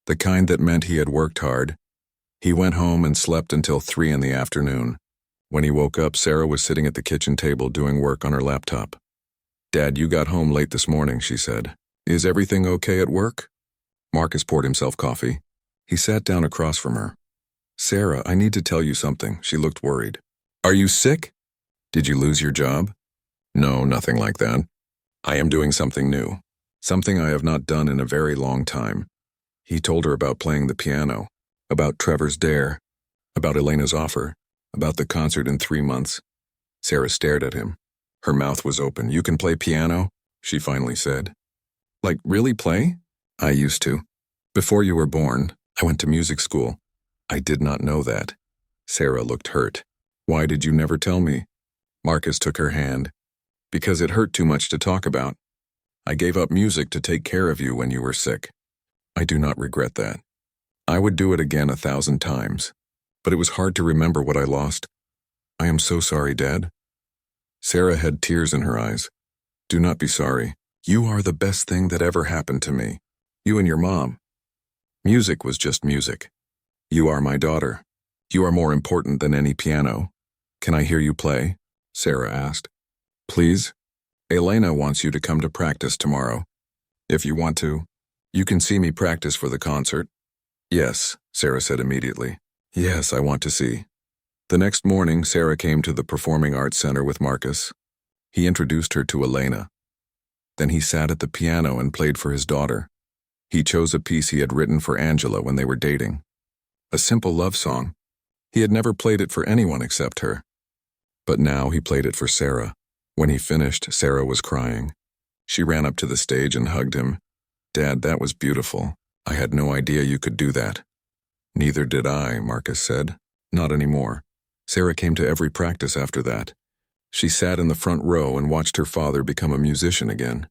The kind that meant he had worked hard. He went home and slept until 3 in the afternoon. When he woke up, Sarah was sitting at the kitchen table doing work on her laptop. Dad, you got home late this morning, she said. Is everything okay at work? Marcus poured himself coffee. He sat down across from her. Sarah, I need to tell you something. She looked worried. Are you sick? Did you lose your job? No, nothing like that. I am doing something new. Something I have not done in a very long time. He told her about playing the piano, about Trevor's dare, about Elena's offer, about the concert in 3 months. Sarah stared at him. Her mouth was open. You can play piano? She finally said. Like, really play? I used to. Before you were born, I went to music school. I did not know that. Sarah looked hurt. Why did you never tell me? Marcus took her hand. Because it hurt too much to talk about. I gave up music to take care of you when you were sick. I do not regret that. I would do it again 1,000 times. But it was hard to remember what I lost. I am so sorry, Dad. Sarah had tears in her eyes. Do not be sorry. You are the best thing that ever happened to me. You and your mom. Music was just music. You are my daughter. You are more important than any piano. Can I hear you play? Sarah asked. Please? Elena wants you to come to practice tomorrow. If you want to, you can see me practice for the concert. Yes, Sarah said immediately. Yes, I want to see. The next morning, Sarah came to the Performing Arts Center with Marcus. He introduced her to Elena. Then he sat at the piano and played for his daughter. He chose a piece he had written for Angela when they were dating. A simple love song. He had never played it for anyone except her. But now he played it for Sarah. When he finished, Sarah was crying. She ran up to the stage and hugged him. Dad, that was beautiful. I had no idea you could do that. Neither did I, Marcus said. Not anymore. Sarah came to every practice after that. She sat in the front row and watched her father become a musician again.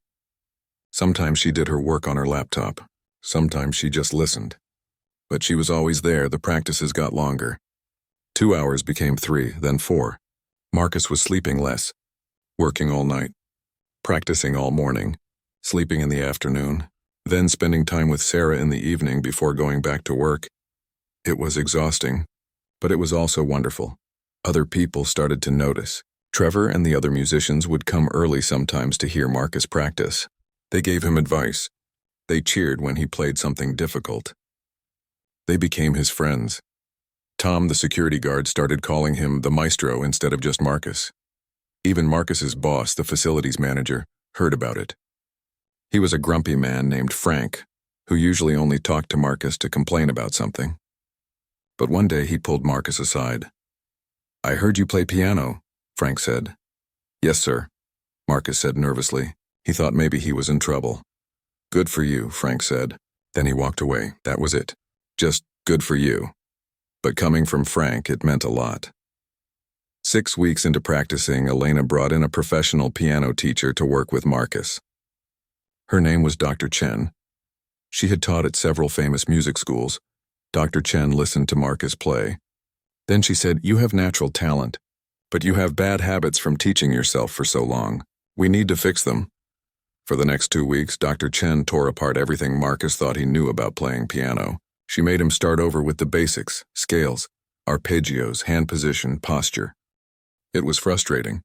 Sometimes she did her work on her laptop. Sometimes she just listened. But she was always there. The practices got longer. 2 hours became 3, then 4. Marcus was sleeping less, working all night, practicing all morning, sleeping in the afternoon, then spending time with Sarah in the evening before going back to work. It was exhausting, but it was also wonderful. Other people started to notice. Trevor and the other musicians would come early sometimes to hear Marcus practice. They gave him advice. They cheered when he played something difficult. They became his friends. Tom, the security guard, started calling him the maestro instead of just Marcus. Even Marcus's boss, the facilities manager, heard about it. He was a grumpy man named Frank, who usually only talked to Marcus to complain about something. But one day he pulled Marcus aside. I heard you play piano, Frank said. Yes, sir, Marcus said nervously. He thought maybe he was in trouble. Good for you, Frank said. Then he walked away. That was it. Just good for you. But coming from Frank, it meant a lot. 6 weeks into practicing, Elena brought in a professional piano teacher to work with Marcus. Her name was Dr. Chen. She had taught at several famous music schools. Dr. Chen listened to Marcus play. Then she said, You have natural talent, but you have bad habits from teaching yourself for so long. We need to fix them. For the next 2 weeks, Dr. Chen tore apart everything Marcus thought he knew about playing piano. She made him start over with the basics, scales, arpeggios, hand position, posture. It was frustrating.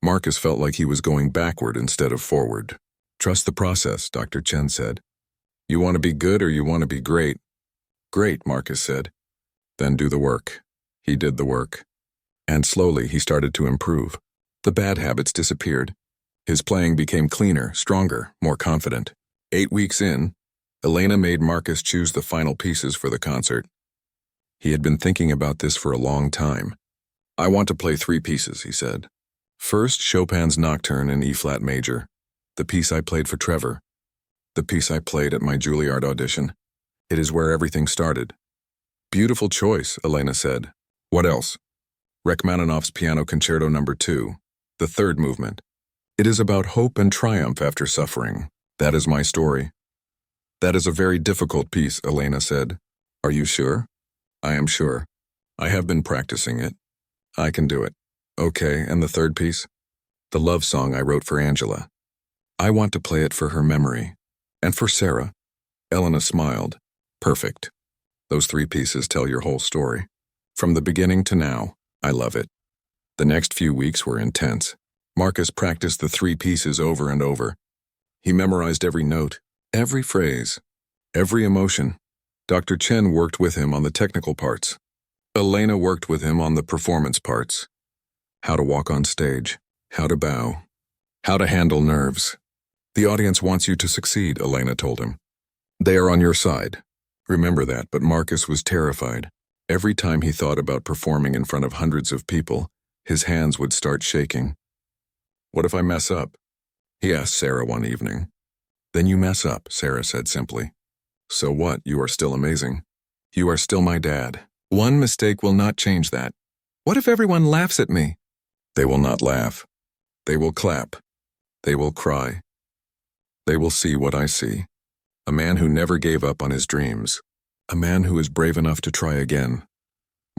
Marcus felt like he was going backward instead of forward. Trust the process, Dr. Chen said. You want to be good or you want to be great? Great, Marcus said. Then do the work. He did the work. And slowly he started to improve. The bad habits disappeared. His playing became cleaner, stronger, more confident. 8 weeks in, Elena made Marcus choose the final pieces for the concert. He had been thinking about this for a long time. I want to play 3 pieces, he said. First, Chopin's Nocturne in E-flat major, the piece I played for Trevor. The piece I played at my Juilliard audition. It is where everything started. Beautiful choice, Elena said. What else? Rachmaninoff's Piano Concerto No. 2, the third movement. It is about hope and triumph after suffering. That is my story. That is a very difficult piece, Elena said. Are you sure? I am sure. I have been practicing it. I can do it. Okay, and the third piece? The love song I wrote for Angela. I want to play it for her memory. And for Sarah. Elena smiled. Perfect. Those 3 pieces tell your whole story. From the beginning to now, I love it. The next few weeks were intense. Marcus practiced the 3 pieces over and over. He memorized every note, every phrase, every emotion. Dr. Chen worked with him on the technical parts. Elena worked with him on the performance parts. How to walk on stage, how to bow, how to handle nerves. The audience wants you to succeed, Elena told him. They are on your side. Remember that, but Marcus was terrified. Every time he thought about performing in front of hundreds of people, his hands would start shaking. What if I mess up? He asked Sarah one evening. Then you mess up, Sarah said simply. So what? You are still amazing. You are still my dad. One mistake will not change that. What if everyone laughs at me? They will not laugh. They will clap. They will cry. They will see what I see. A man who never gave up on his dreams. A man who is brave enough to try again.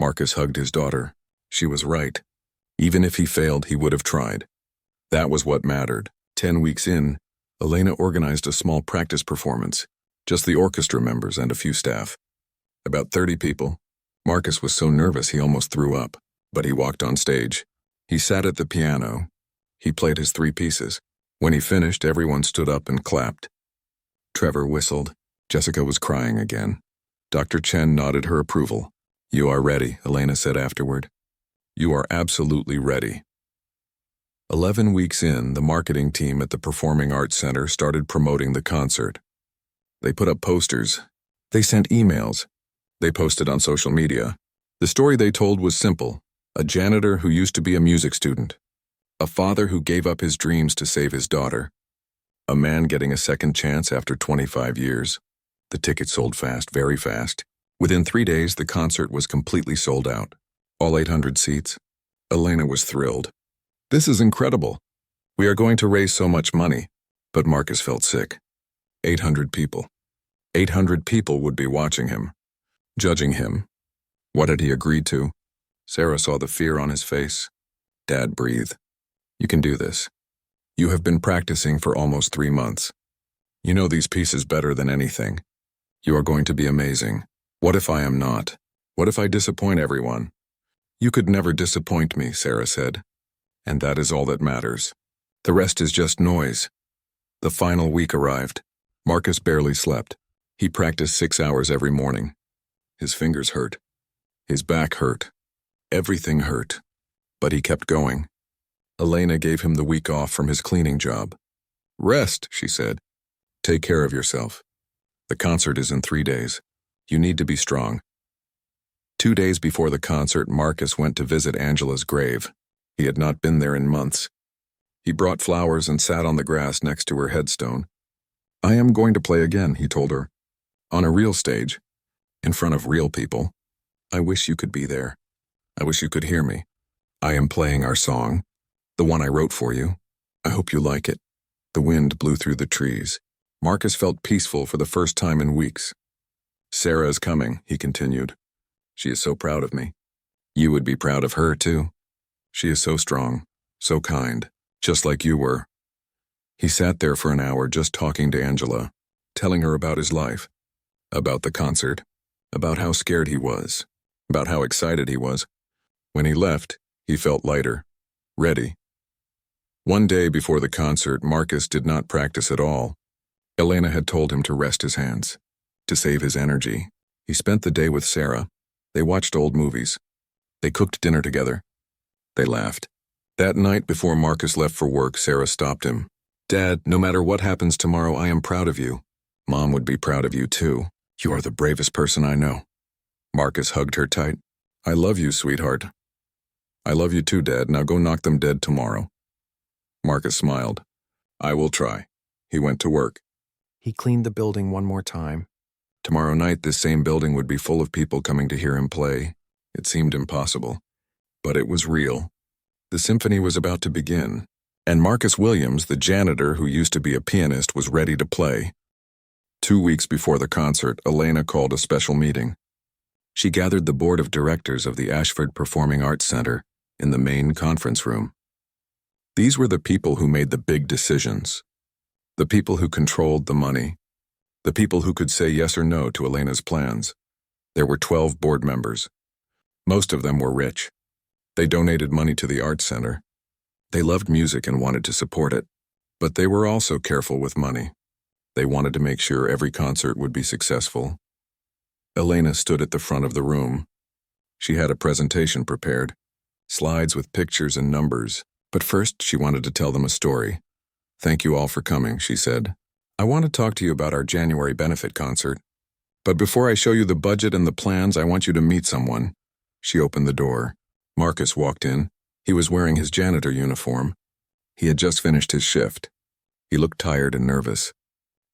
Marcus hugged his daughter. She was right. Even if he failed, he would have tried. That was what mattered. 10 weeks in, Elena organized a small practice performance. Just the orchestra members and a few staff. About 30 people. Marcus was so nervous he almost threw up, but he walked on stage. He sat at the piano. He played his 3 pieces. When he finished, everyone stood up and clapped. Trevor whistled. Jessica was crying again. Dr. Chen nodded her approval. You are ready, Elena said afterward. You are absolutely ready. 11 weeks in, the marketing team at the Performing Arts Center started promoting the concert. They put up posters. They sent emails. They posted on social media. The story they told was simple. A janitor who used to be a music student. A father who gave up his dreams to save his daughter. A man getting a second chance after 25 years. The tickets sold fast, very fast. Within 3 days, the concert was completely sold out. All 800 seats. Elena was thrilled. This is incredible. We are going to raise so much money. But Marcus felt sick. 800 people. 800 people would be watching him, judging him. What had he agreed to? Sarah saw the fear on his face. Dad, breathe. You can do this. You have been practicing for almost 3 months. You know these pieces better than anything. You are going to be amazing. What if I am not? What if I disappoint everyone? You could never disappoint me, Sarah said. And that is all that matters. The rest is just noise. The final week arrived. Marcus barely slept. He practiced 6 hours every morning. His fingers hurt. His back hurt. Everything hurt. But he kept going. Elena gave him the week off from his cleaning job. Rest, she said. Take care of yourself. The concert is in 3 days. You need to be strong. 2 days before the concert, Marcus went to visit Angela's grave. He had not been there in months. He brought flowers and sat on the grass next to her headstone. I am going to play again, he told her. On a real stage. In front of real people. I wish you could be there. I wish you could hear me. I am playing our song. The one I wrote for you. I hope you like it. The wind blew through the trees. Marcus felt peaceful for the first time in weeks. Sarah is coming, he continued. She is so proud of me. You would be proud of her, too. She is so strong, so kind, just like you were. He sat there for an hour just talking to Angela, telling her about his life, about the concert, about how scared he was, about how excited he was. When he left, he felt lighter, ready. One day before the concert, Marcus did not practice at all. Elena had told him to rest his hands, to save his energy. He spent the day with Sarah. They watched old movies. They cooked dinner together. They laughed. That night before Marcus left for work, Sarah stopped him. Dad, no matter what happens tomorrow, I am proud of you. Mom would be proud of you too. You are the bravest person I know. Marcus hugged her tight. I love you, sweetheart. I love you too, Dad. Now go knock them dead tomorrow. Marcus smiled. I will try. He went to work. He cleaned the building one more time. Tomorrow night, this same building would be full of people coming to hear him play. It seemed impossible, but it was real. The symphony was about to begin, and Marcus Williams, the janitor who used to be a pianist, was ready to play. 2 weeks before the concert, Elena called a special meeting. She gathered the board of directors of the Ashford Performing Arts Center in the main conference room. These were the people who made the big decisions, the people who controlled the money, the people who could say yes or no to Elena's plans. There were 12 board members. Most of them were rich. They donated money to the arts center. They loved music and wanted to support it, but they were also careful with money. They wanted to make sure every concert would be successful. Elena stood at the front of the room. She had a presentation prepared, slides with pictures and numbers, but first she wanted to tell them a story. "Thank you all for coming," she said. "I want to talk to you about our January benefit concert. But before I show you the budget and the plans, I want you to meet someone." She opened the door. Marcus walked in. He was wearing his janitor uniform. He had just finished his shift. He looked tired and nervous.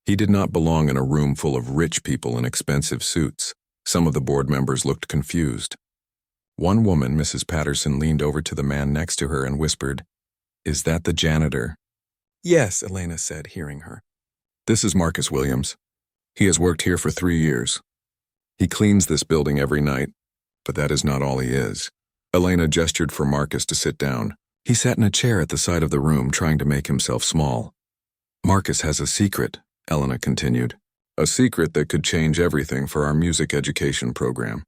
He did not belong in a room full of rich people in expensive suits. Some of the board members looked confused. One woman, Mrs. Patterson, leaned over to the man next to her and whispered, "Is that the janitor?" "Yes," Elena said, hearing her. "This is Marcus Williams. He has worked here for 3 years. He cleans this building every night, but that is not all he is." Elena gestured for Marcus to sit down. He sat in a chair at the side of the room, trying to make himself small. "Marcus has a secret," Elena continued. "A secret that could change everything for our music education program.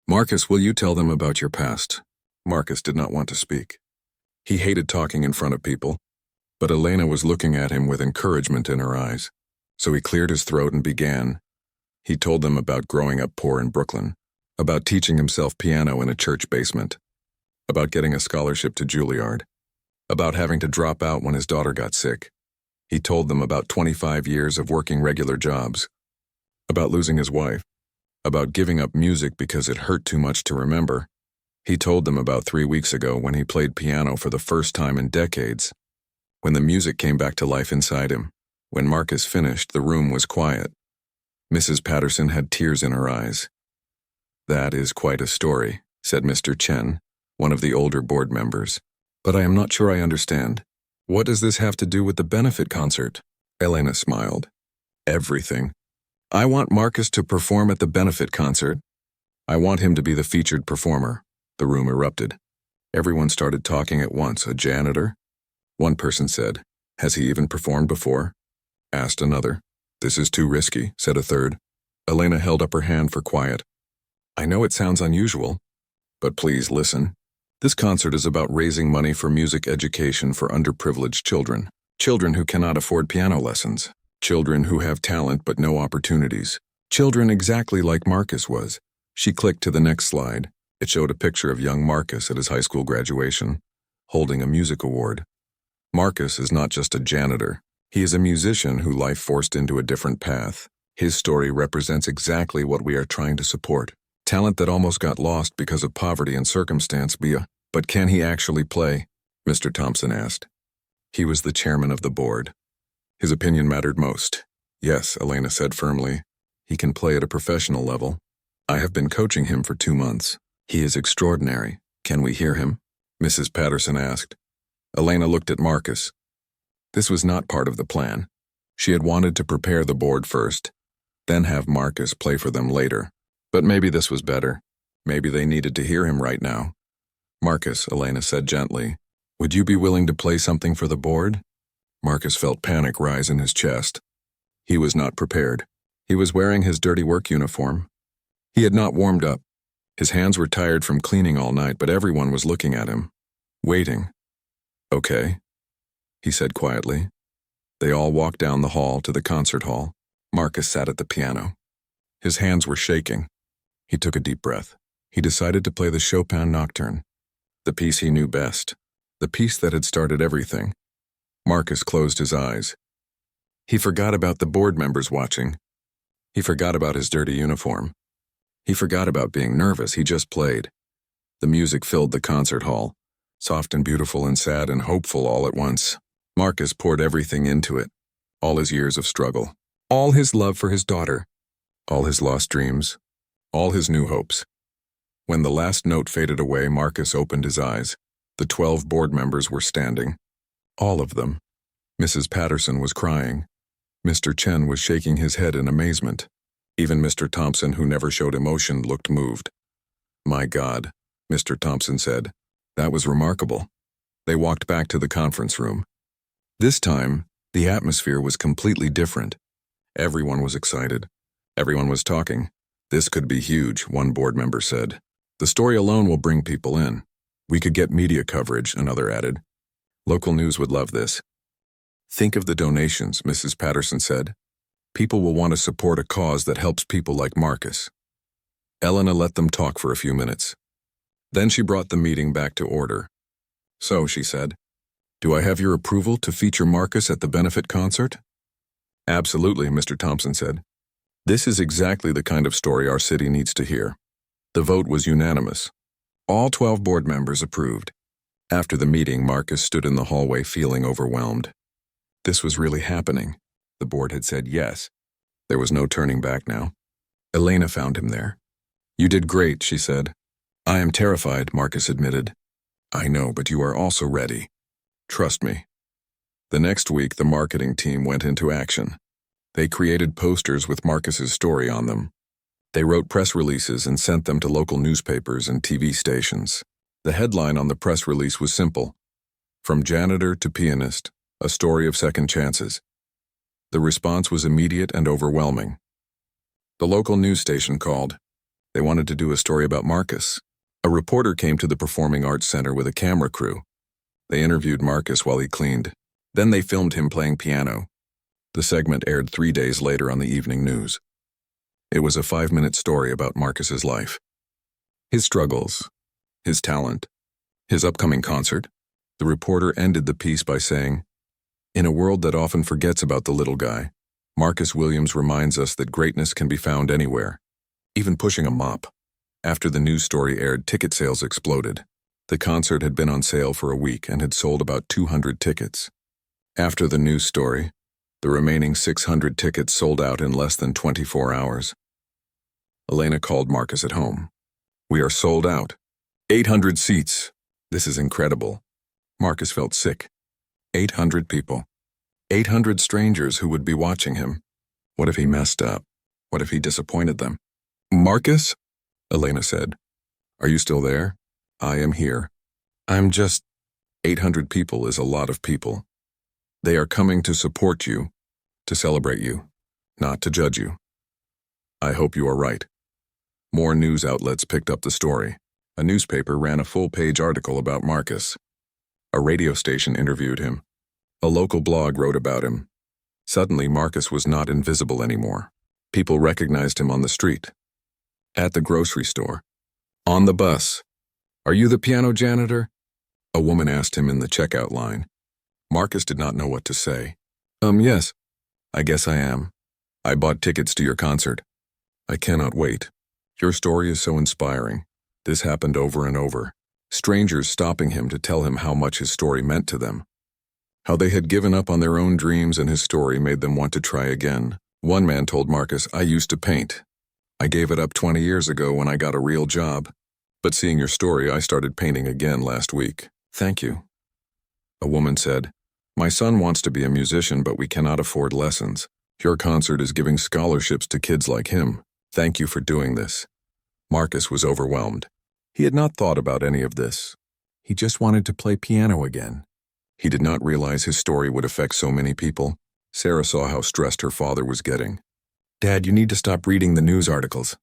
Marcus, will you tell them about your past?" Marcus did not want to speak. He hated talking in front of people, but Elena was looking at him with encouragement in her eyes. So he cleared his throat and began. He told them about growing up poor in Brooklyn, about teaching himself piano in a church basement, about getting a scholarship to Juilliard, about having to drop out when his daughter got sick. He told them about 25 years of working regular jobs, about losing his wife, about giving up music because it hurt too much to remember. He told them about 3 weeks ago when he played piano for the first time in decades, when the music came back to life inside him. When Marcus finished, the room was quiet. Mrs. Patterson had tears in her eyes. "That is quite a story," said Mr. Chen, one of the older board members. "But I am not sure I understand. What does this have to do with the benefit concert?" Elena smiled. "Everything. I want Marcus to perform at the benefit concert. I want him to be the featured performer." The room erupted. Everyone started talking at once. "A janitor?" One person said. "Has he even performed before?" Asked another. "This is too risky," said a third. Elena held up her hand for quiet. "I know it sounds unusual, but please listen. This concert is about raising money for music education for underprivileged children, children who cannot afford piano lessons, children who have talent but no opportunities, children exactly like Marcus was." She clicked to the next slide. It showed a picture of young Marcus at his high school graduation, holding a music award. Marcus is not just a janitor. He is a musician who life forced into a different path. His story represents exactly what we are trying to support. Talent that almost got lost because of poverty and circumstance. But can he actually play? Mr. Thompson asked. He was the chairman of the board. His opinion mattered most. "Yes," Elena said firmly. "He can play at a professional level. I have been coaching him for 2 months. He is extraordinary. Can we hear him?" Mrs. Patterson asked. Elena looked at Marcus. This was not part of the plan. She had wanted to prepare the board first, then have Marcus play for them later. But maybe this was better. Maybe they needed to hear him right now. "Marcus," Elena said gently, "would you be willing to play something for the board?" Marcus felt panic rise in his chest. He was not prepared. He was wearing his dirty work uniform. He had not warmed up. His hands were tired from cleaning all night, but everyone was looking at him, waiting. "Okay," he said quietly. They all walked down the hall to the concert hall. Marcus sat at the piano. His hands were shaking. He took a deep breath. He decided to play the Chopin Nocturne, the piece he knew best, the piece that had started everything. Marcus closed his eyes. He forgot about the board members watching. He forgot about his dirty uniform. He forgot about being nervous. He just played. The music filled the concert hall, soft and beautiful and sad and hopeful all at once. Marcus poured everything into it, all his years of struggle. All his love for his daughter, all his lost dreams, all his new hopes. When the last note faded away, Marcus opened his eyes. The 12 board members were standing. All of them. Mrs. Patterson was crying. Mr. Chen was shaking his head in amazement. Even Mr. Thompson, who never showed emotion, looked moved. "My God," Mr. Thompson said. "That was remarkable." They walked back to the conference room. This time, the atmosphere was completely different. Everyone was excited. Everyone was talking. "This could be huge," one board member said. "The story alone will bring people in. We could get media coverage," another added. "Local news would love this." "Think of the donations," Mrs. Patterson said. "People will want to support a cause that helps people like Marcus." Elena let them talk for a few minutes. Then she brought the meeting back to order. "So," she said, "do I have your approval to feature Marcus at the benefit concert?" "Absolutely," Mr. Thompson said. "This is exactly the kind of story our city needs to hear." The vote was unanimous. All 12 board members approved. After the meeting, Marcus stood in the hallway feeling overwhelmed. This was really happening. The board had said yes. There was no turning back now. Elena found him there. "You did great," she said. "I am terrified," Marcus admitted. "I know, but you are also ready. Trust me." The next week, the marketing team went into action. They created posters with Marcus's story on them. They wrote press releases and sent them to local newspapers and TV stations. The headline on the press release was simple: "From Janitor to Pianist, a story of second chances." The response was immediate and overwhelming. The local news station called. They wanted to do a story about Marcus. A reporter came to the Performing Arts Center with a camera crew. They interviewed Marcus while he cleaned. Then they filmed him playing piano. The segment aired 3 days later on the evening news. It was a 5-minute story about Marcus's life. His struggles, his talent, his upcoming concert. The reporter ended the piece by saying, "In a world that often forgets about the little guy, Marcus Williams reminds us that greatness can be found anywhere, even pushing a mop." After the news story aired, ticket sales exploded. The concert had been on sale for a week and had sold about 200 tickets. After the news story, the remaining 600 tickets sold out in less than 24 hours. Elena called Marcus at home. "We are sold out. 800 seats. This is incredible." Marcus felt sick. 800 people. 800 strangers who would be watching him. What if he messed up? What if he disappointed them? "Marcus?" Elena said. "Are you still there?" "I am here. I'm just..." 800 people is a lot of people. They are coming to support you, to celebrate you, not to judge you. I hope you are right. More news outlets picked up the story. A newspaper ran a full-page article about Marcus. A radio station interviewed him. A local blog wrote about him. Suddenly, Marcus was not invisible anymore. People recognized him on the street, at the grocery store, on the bus. "Are you the piano janitor?" A woman asked him in the checkout line. Marcus did not know what to say. Yes. I guess I am. I bought tickets to your concert. I cannot wait. Your story is so inspiring." This happened over and over. Strangers stopping him to tell him how much his story meant to them. How they had given up on their own dreams and his story made them want to try again. One man told Marcus, "I used to paint. I gave it up 20 years ago when I got a real job. But seeing your story, I started painting again last week. Thank you." A woman said, "My son wants to be a musician, but we cannot afford lessons. Your concert is giving scholarships to kids like him. Thank you for doing this." Marcus was overwhelmed. He had not thought about any of this. He just wanted to play piano again. He did not realize his story would affect so many people. Sarah saw how stressed her father was getting. "Dad, you need to stop reading the news articles.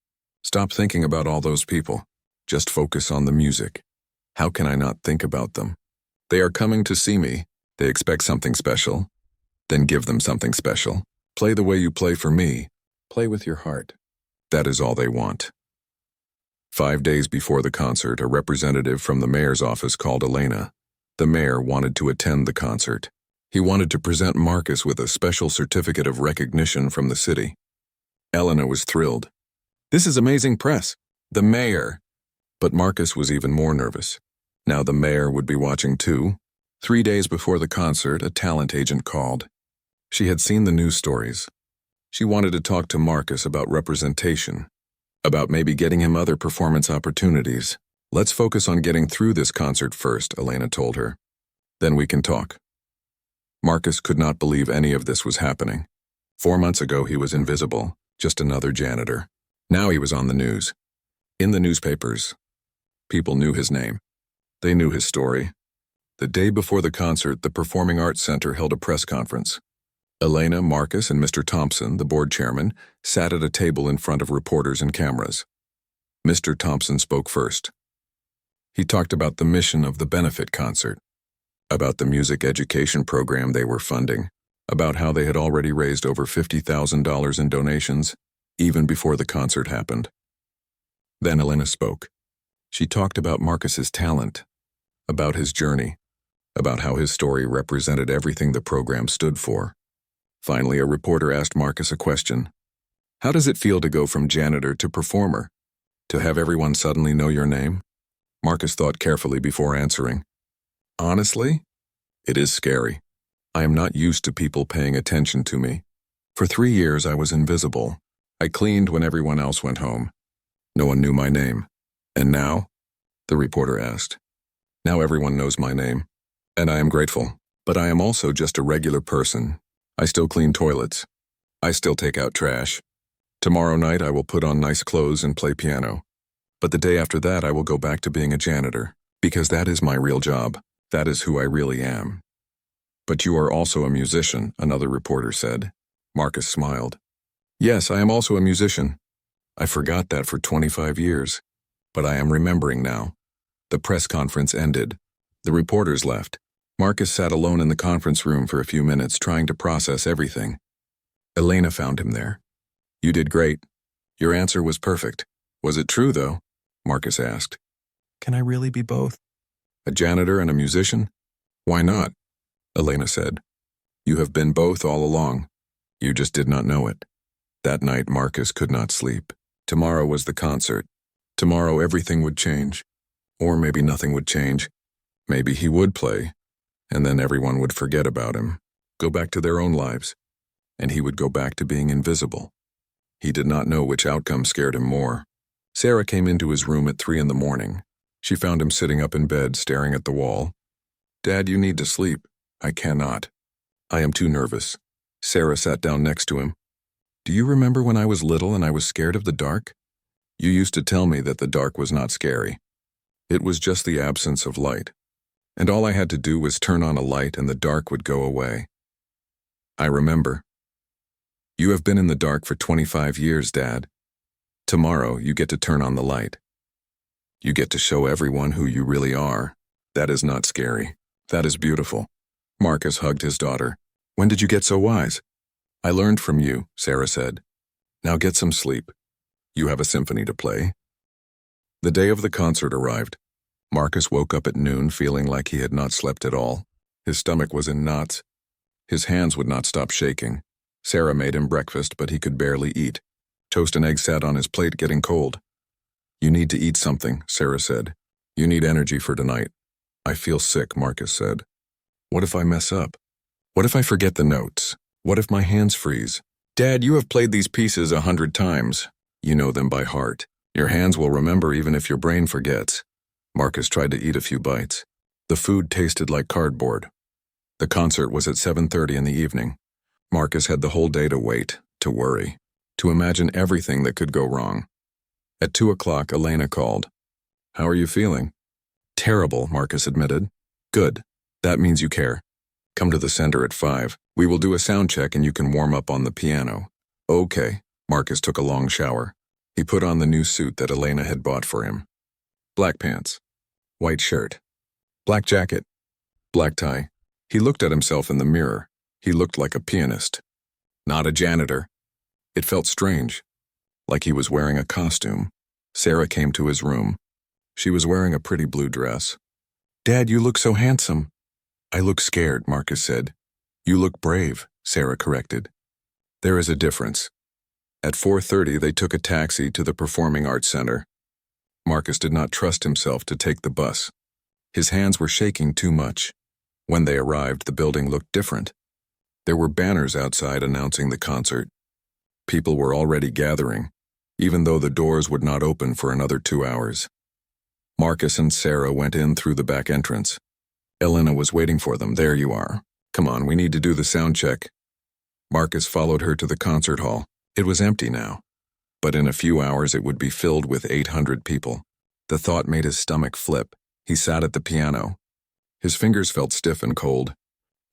Stop thinking about all those people. Just focus on the music. How can I not think about them? They are coming to see me. They expect something special. Then give them something special. Play the way you play for me. Play with your heart. That is all they want." 5 days before the concert, a representative from the mayor's office called Elena. The mayor wanted to attend the concert. He wanted to present Marcus with a special certificate of recognition from the city. Elena was thrilled. "This is amazing press. The mayor." But Marcus was even more nervous. Now the mayor would be watching too. 3 days before the concert, a talent agent called. She had seen the news stories. She wanted to talk to Marcus about representation, about maybe getting him other performance opportunities. Let's focus on getting through this concert first, Elena told her. Then we can talk. Marcus could not believe any of this was happening. 4 months ago he was invisible, just another janitor. Now he was on the news. In the newspapers. People knew his name. They knew his story. The day before the concert, the Performing Arts Center held a press conference. Elena, Marcus, and Mr. Thompson, the board chairman, sat at a table in front of reporters and cameras. Mr. Thompson spoke first. He talked about the mission of the benefit concert, about the music education program they were funding, about how they had already raised over $50,000 in donations, even before the concert happened. Then Elena spoke. She talked about Marcus's talent, about his journey, about how his story represented everything the program stood for. Finally, a reporter asked Marcus a question. How does it feel to go from janitor to performer? To have everyone suddenly know your name? Marcus thought carefully before answering. Honestly, it is scary. I am not used to people paying attention to me. For 3 years I was invisible. I cleaned when everyone else went home. No one knew my name. And now? The reporter asked. Now everyone knows my name. And I am grateful. But I am also just a regular person. I still clean toilets. I still take out trash. Tomorrow night I will put on nice clothes and play piano. But the day after that I will go back to being a janitor, because that is my real job. That is who I really am. But you are also a musician, another reporter said. Marcus smiled. Yes, I am also a musician. I forgot that for 25 years. But I am remembering now. The press conference ended. The reporters left. Marcus sat alone in the conference room for a few minutes trying to process everything. Elena found him there. You did great. Your answer was perfect. Was it true, though? Marcus asked. Can I really be both? A janitor and a musician? Why not? Elena said. You have been both all along. You just did not know it. That night Marcus could not sleep. Tomorrow was the concert. Tomorrow everything would change. Or maybe nothing would change. Maybe he would play. And then everyone would forget about him, go back to their own lives, and he would go back to being invisible. He did not know which outcome scared him more. Sarah came into his room at 3 a.m. She found him sitting up in bed, staring at the wall. Dad, you need to sleep. I cannot. I am too nervous. Sarah sat down next to him. Do you remember when I was little and I was scared of the dark? You used to tell me that the dark was not scary. It was just the absence of light. And all I had to do was turn on a light and the dark would go away. I remember. You have been in the dark for 25 years, Dad. Tomorrow you get to turn on the light. You get to show everyone who you really are. That is not scary. That is beautiful. Marcus hugged his daughter. When did you get so wise? I learned from you, Sarah said. Now get some sleep. You have a symphony to play. The day of the concert arrived. Marcus woke up at noon feeling like he had not slept at all. His stomach was in knots. His hands would not stop shaking. Sarah made him breakfast, but he could barely eat. Toast and egg sat on his plate, getting cold. You need to eat something, Sarah said. You need energy for tonight. I feel sick, Marcus said. What if I mess up? What if I forget the notes? What if my hands freeze? Dad, you have played these pieces 100 times. You know them by heart. Your hands will remember even if your brain forgets. Marcus tried to eat a few bites. The food tasted like cardboard. The concert was at 7:30 in the evening. Marcus had the whole day to wait, to worry, to imagine everything that could go wrong. At 2 o'clock, Elena called. How are you feeling? Terrible, Marcus admitted. Good. That means you care. Come to the center at 5. We will do a sound check and you can warm up on the piano. Okay. Marcus took a long shower. He put on the new suit that Elena had bought for him. Black pants. White shirt. Black jacket. Black tie. He looked at himself in the mirror. He looked like a pianist. Not a janitor. It felt strange. Like he was wearing a costume. Sarah came to his room. She was wearing a pretty blue dress. Dad, you look so handsome. I look scared, Marcus said. You look brave, Sarah corrected. There is a difference. At 4:30, they took a taxi to the Performing Arts Center. Marcus did not trust himself to take the bus. His hands were shaking too much. When they arrived, the building looked different. There were banners outside announcing the concert. People were already gathering, even though the doors would not open for another 2 hours. Marcus and Sarah went in through the back entrance. Elena was waiting for them. There you are. Come on, we need to do the sound check. Marcus followed her to the concert hall. It was empty now, but in a few hours it would be filled with 800 people. The thought made his stomach flip. He sat at the piano. His fingers felt stiff and cold.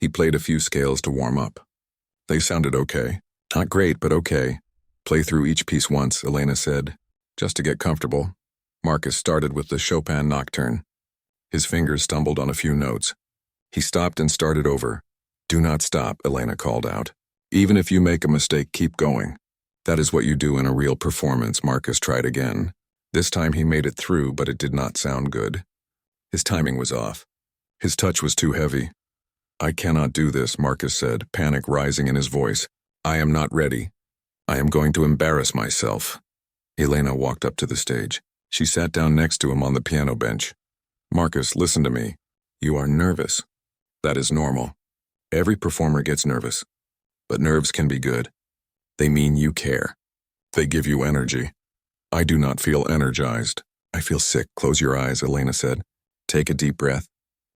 He played a few scales to warm up. They sounded okay. Not great, but okay. Play through each piece once, Elena said, just to get comfortable. Marcus started with the Chopin Nocturne. His fingers stumbled on a few notes. He stopped and started over. Do not stop, Elena called out. Even if you make a mistake, keep going. That is what you do in a real performance, Marcus tried again. This time he made it through, but it did not sound good. His timing was off. His touch was too heavy. I cannot do this, Marcus said, panic rising in his voice. I am not ready. I am going to embarrass myself. Elena walked up to the stage. She sat down next to him on the piano bench. Marcus, listen to me. You are nervous. That is normal. Every performer gets nervous. But nerves can be good. They mean you care. They give you energy. I do not feel energized. I feel sick. Close your eyes, Elena said. Take a deep breath.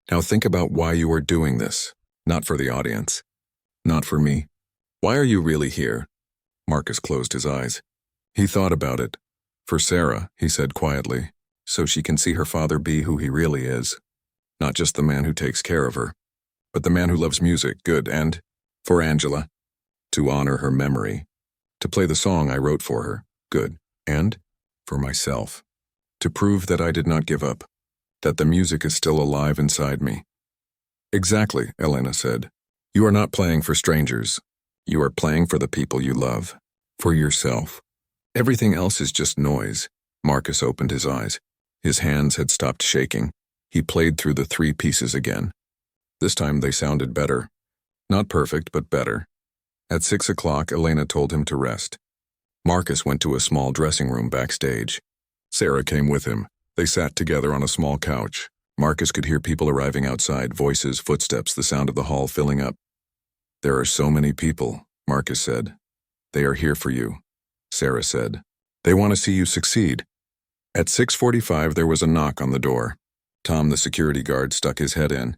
Now think about why you are doing this. Not for the audience. Not for me. Why are you really here? Marcus closed his eyes. He thought about it. For Sarah, he said quietly, so she can see her father be who he really is. Not just the man who takes care of her, but the man who loves music, good, and for Angela, to honor her memory, to play the song I wrote for her, good, and for myself, to prove that I did not give up, that the music is still alive inside me. Exactly, Elena said. You are not playing for strangers. You are playing for the people you love, for yourself. Everything else is just noise. Marcus opened his eyes. His hands had stopped shaking. He played through the 3 pieces again. This time they sounded better. Not perfect, but better. At 6 o'clock, Elena told him to rest. Marcus went to a small dressing room backstage. Sarah came with him. They sat together on a small couch. Marcus could hear people arriving outside, voices, footsteps, the sound of the hall filling up. There are so many people, Marcus said. They are here for you, Sarah said. They want to see you succeed. At 6:45, there was a knock on the door. Tom, the security guard, stuck his head in.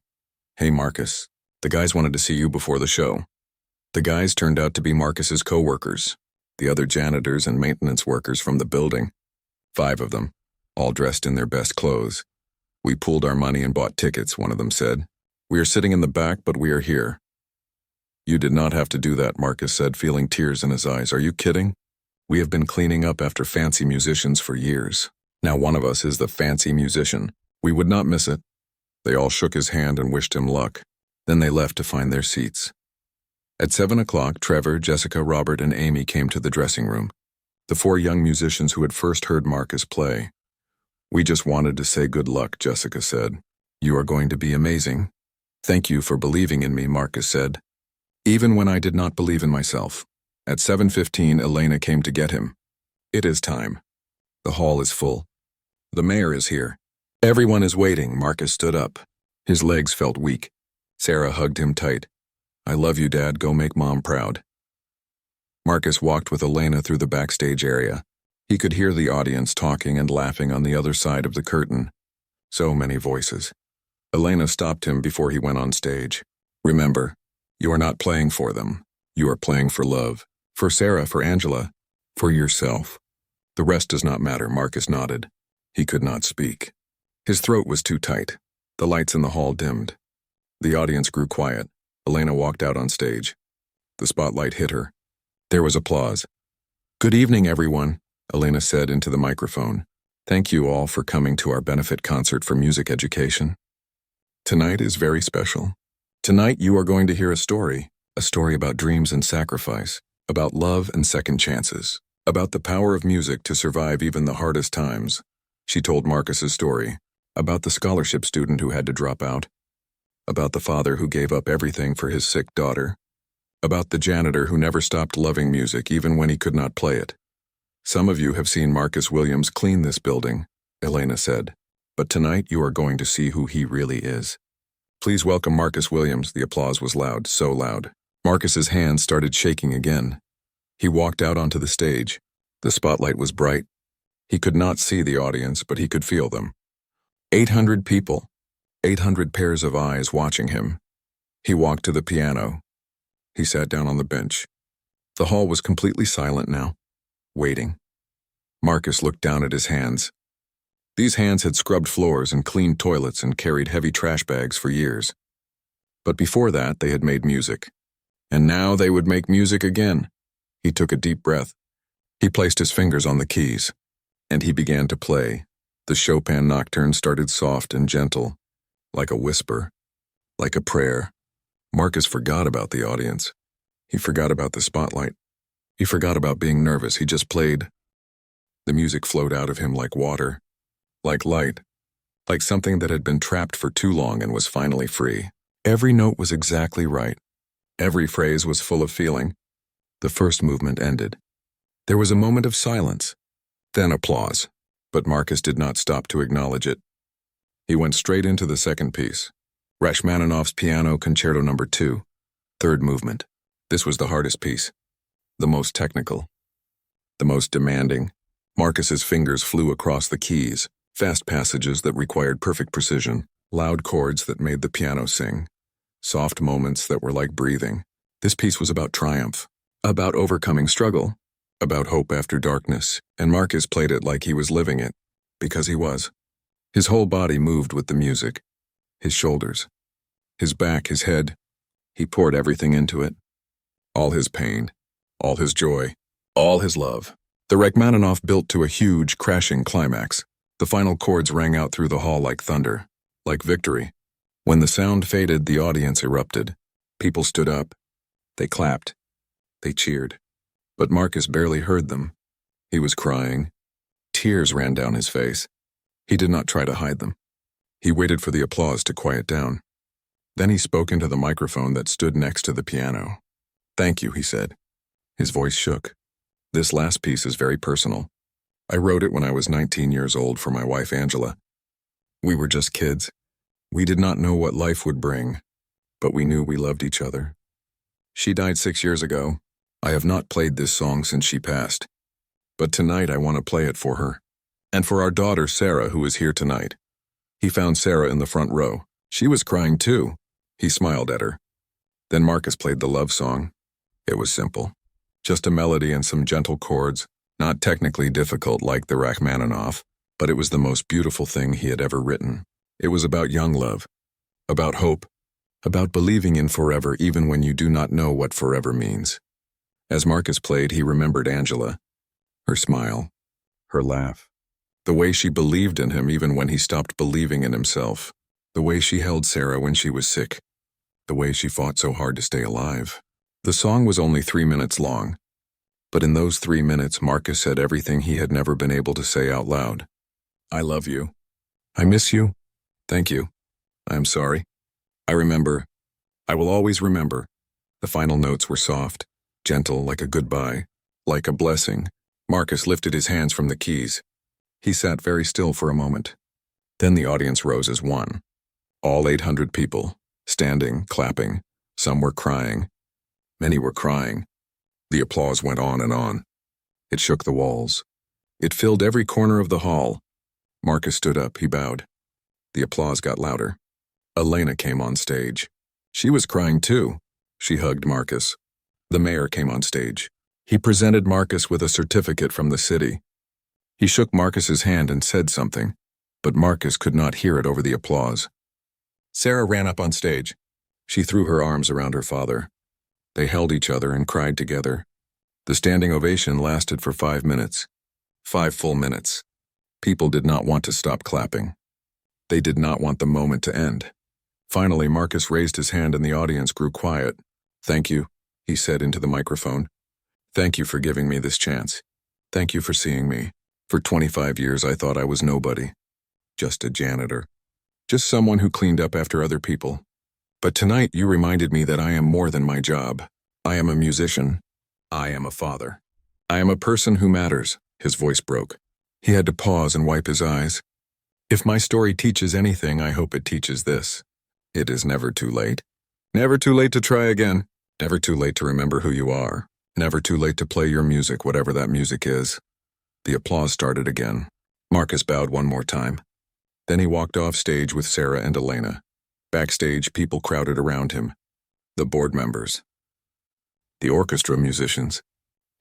Hey, Marcus. The guys wanted to see you before the show. The guys turned out to be Marcus's co-workers, the other janitors and maintenance workers from the building. 5 of them, all dressed in their best clothes. We pooled our money and bought tickets, one of them said. We are sitting in the back, but we are here. You did not have to do that, Marcus said, feeling tears in his eyes. Are you kidding? We have been cleaning up after fancy musicians for years. Now one of us is the fancy musician. We would not miss it. They all shook his hand and wished him luck. Then they left to find their seats. At 7 o'clock, Trevor, Jessica, Robert, and Amy came to the dressing room. The 4 young musicians who had first heard Marcus play. We just wanted to say good luck, Jessica said. You are going to be amazing. Thank you for believing in me, Marcus said. Even when I did not believe in myself. At 7:15, Elena came to get him. It is time. The hall is full. The mayor is here. Everyone is waiting. Marcus stood up. His legs felt weak. Sarah hugged him tight. I love you, Dad. Go make Mom proud. Marcus walked with Elena through the backstage area. He could hear the audience talking and laughing on the other side of the curtain. So many voices. Elena stopped him before he went on stage. Remember, you are not playing for them. You are playing for love. For Sarah, for Angela, for yourself. The rest does not matter, Marcus nodded. He could not speak. His throat was too tight. The lights in the hall dimmed. The audience grew quiet. Elena walked out on stage. The spotlight hit her. There was applause. Good evening, everyone, Elena said into the microphone. Thank you all for coming to our benefit concert for music education. Tonight is very special. Tonight you are going to hear a story about dreams and sacrifice, about love and second chances, about the power of music to survive even the hardest times. She told Marcus's story, about the scholarship student who had to drop out, about the father who gave up everything for his sick daughter, about the janitor who never stopped loving music even when he could not play it. Some of you have seen Marcus Williams clean this building, Elena said, but tonight you are going to see who he really is. Please welcome Marcus Williams. The applause was loud, so loud. Marcus's hands started shaking again. He walked out onto the stage. The spotlight was bright. He could not see the audience, but he could feel them. 800 people, 800 pairs of eyes watching him. He walked to the piano. He sat down on the bench. The hall was completely silent now, waiting. Marcus looked down at his hands. These hands had scrubbed floors and cleaned toilets and carried heavy trash bags for years. But before that, they had made music. And now they would make music again. He took a deep breath. He placed his fingers on the keys, and he began to play. The Chopin nocturne started soft and gentle, like a whisper, like a prayer. Marcus forgot about the audience. He forgot about the spotlight. He forgot about being nervous. He just played. The music flowed out of him like water, like light, like something that had been trapped for too long and was finally free. Every note was exactly right. Every phrase was full of feeling. The first movement ended. There was a moment of silence, then applause, but Marcus did not stop to acknowledge it. He went straight into the second piece, Rachmaninoff's Piano Concerto No. 2, third movement. This was the hardest piece, the most technical, the most demanding. Marcus's fingers flew across the keys, fast passages that required perfect precision, loud chords that made the piano sing, soft moments that were like breathing. This piece was about triumph, about overcoming struggle, about hope after darkness, and Marcus played it like he was living it, because he was. His whole body moved with the music, his shoulders, his back, his head. He poured everything into it, all his pain, all his joy, all his love. The Rachmaninoff built to a huge, crashing climax. The final chords rang out through the hall like thunder, like victory. When the sound faded, the audience erupted. People stood up. They clapped. They cheered. But Marcus barely heard them. He was crying. Tears ran down his face. He did not try to hide them. He waited for the applause to quiet down. Then he spoke into the microphone that stood next to the piano. "Thank you," he said. His voice shook. "This last piece is very personal. I wrote it when I was 19 years old for my wife Angela. We were just kids. We did not know what life would bring, but we knew we loved each other. She died 6 years ago. I have not played this song since she passed. But tonight I want to play it for her. And for our daughter Sarah, who is here tonight." He found Sarah in the front row. She was crying too. He smiled at her. Then Marcus played the love song. It was simple. Just a melody and some gentle chords, not technically difficult like the Rachmaninoff, but it was the most beautiful thing he had ever written. It was about young love, about hope, about believing in forever even when you do not know what forever means. As Marcus played, he remembered Angela, her smile, her laugh, the way she believed in him even when he stopped believing in himself, the way she held Sarah when she was sick, the way she fought so hard to stay alive. The song was only 3 minutes long, but in those 3 minutes, Marcus said everything he had never been able to say out loud. "I love you. I miss you. Thank you. I am sorry. I remember. I will always remember." The final notes were soft, gentle, like a goodbye, like a blessing. Marcus lifted his hands from the keys. He sat very still for a moment. Then the audience rose as one. All 800 people, standing, clapping. Some were crying. Many were crying. The applause went on and on. It shook the walls. It filled every corner of the hall. Marcus stood up. He bowed. The applause got louder. Elena came on stage. She was crying too. She hugged Marcus. The mayor came on stage. He presented Marcus with a certificate from the city. He shook Marcus's hand and said something, but Marcus could not hear it over the applause. Sarah ran up on stage. She threw her arms around her father. They held each other and cried together. The standing ovation lasted for 5 minutes. 5 full minutes. People did not want to stop clapping. They did not want the moment to end. Finally, Marcus raised his hand and the audience grew quiet. "Thank you," he said into the microphone. "Thank you for giving me this chance. Thank you for seeing me. For 25 years I thought I was nobody. Just a janitor. Just someone who cleaned up after other people. But tonight you reminded me that I am more than my job. I am a musician. I am a father. I am a person who matters." His voice broke. He had to pause and wipe his eyes. "If my story teaches anything, I hope it teaches this. It is never too late. Never too late to try again. Never too late to remember who you are. Never too late to play your music, whatever that music is. The applause started again. Marcus bowed one more time. Then he walked off stage with Sarah and Elena. Backstage, people crowded around him. The board members, the orchestra musicians,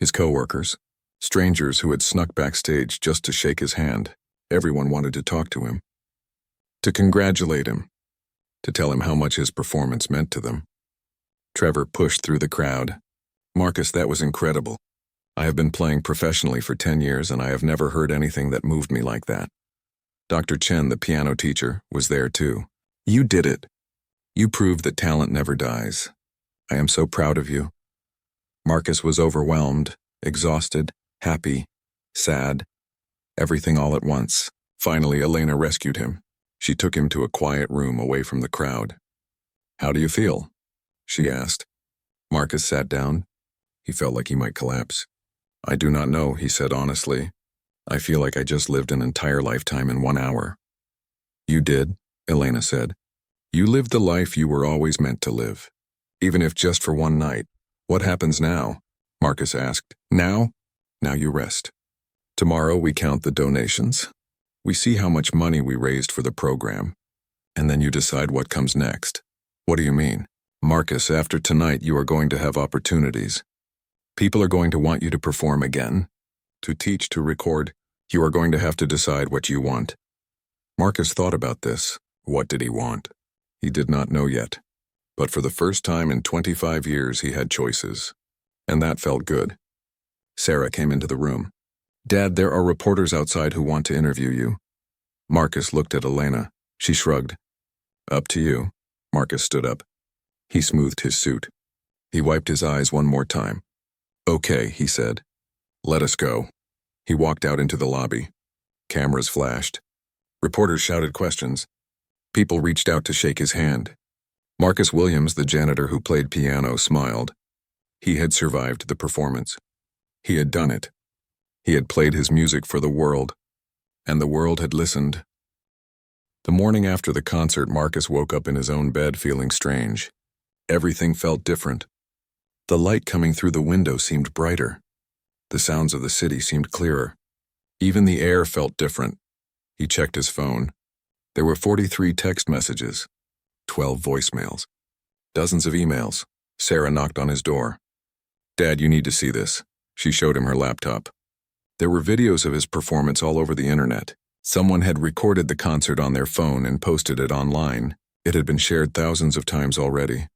his co-workers, strangers who had snuck backstage just to shake his hand. Everyone wanted to talk to him, to congratulate him, to tell him how much his performance meant to them. Trevor pushed through the crowd. Marcus, that was incredible. I have been playing professionally for 10 years and I have never heard anything that moved me like that. Dr. Chen, the piano teacher, was there too. You did it. You proved that talent never dies. I am so proud of you. Marcus was overwhelmed, exhausted, happy, sad, everything all at once. Finally, Elena rescued him. She took him to a quiet room away from the crowd. How do you feel? She asked. Marcus sat down. He felt like he might collapse. I do not know, he said honestly. I feel like I just lived an entire lifetime in 1 hour. You did, Elena said. You lived the life you were always meant to live. Even if just for one night. What happens now? Marcus asked. Now? Now you rest. Tomorrow we count the donations. We see how much money we raised for the program. And then you decide what comes next. What do you mean? Marcus, after tonight you are going to have opportunities. People are going to want you to perform again, to teach, to record. You are going to have to decide what you want. Marcus thought about this. What did he want? He did not know yet. But for the first time in 25 years he had choices. And that felt good. Sarah came into the room. Dad, there are reporters outside who want to interview you. Marcus looked at Elena. She shrugged. Up to you. Marcus stood up. He smoothed his suit. He wiped his eyes one more time. Okay, he said. Let us go. He walked out into the lobby. Cameras flashed. Reporters shouted questions. People reached out to shake his hand. Marcus Williams, the janitor who played piano, smiled. He had survived the performance. He had done it. He had played his music for the world. And the world had listened. The morning after the concert, Marcus woke up in his own bed feeling strange. Everything felt different. The light coming through the window seemed brighter. The sounds of the city seemed clearer. Even the air felt different. He checked his phone. There were 43 text messages, 12 voicemails, dozens of emails. Sarah knocked on his door. Dad, you need to see this. She showed him her laptop. There were videos of his performance all over the internet. Someone had recorded the concert on their phone and posted it online. It had been shared thousands of times already.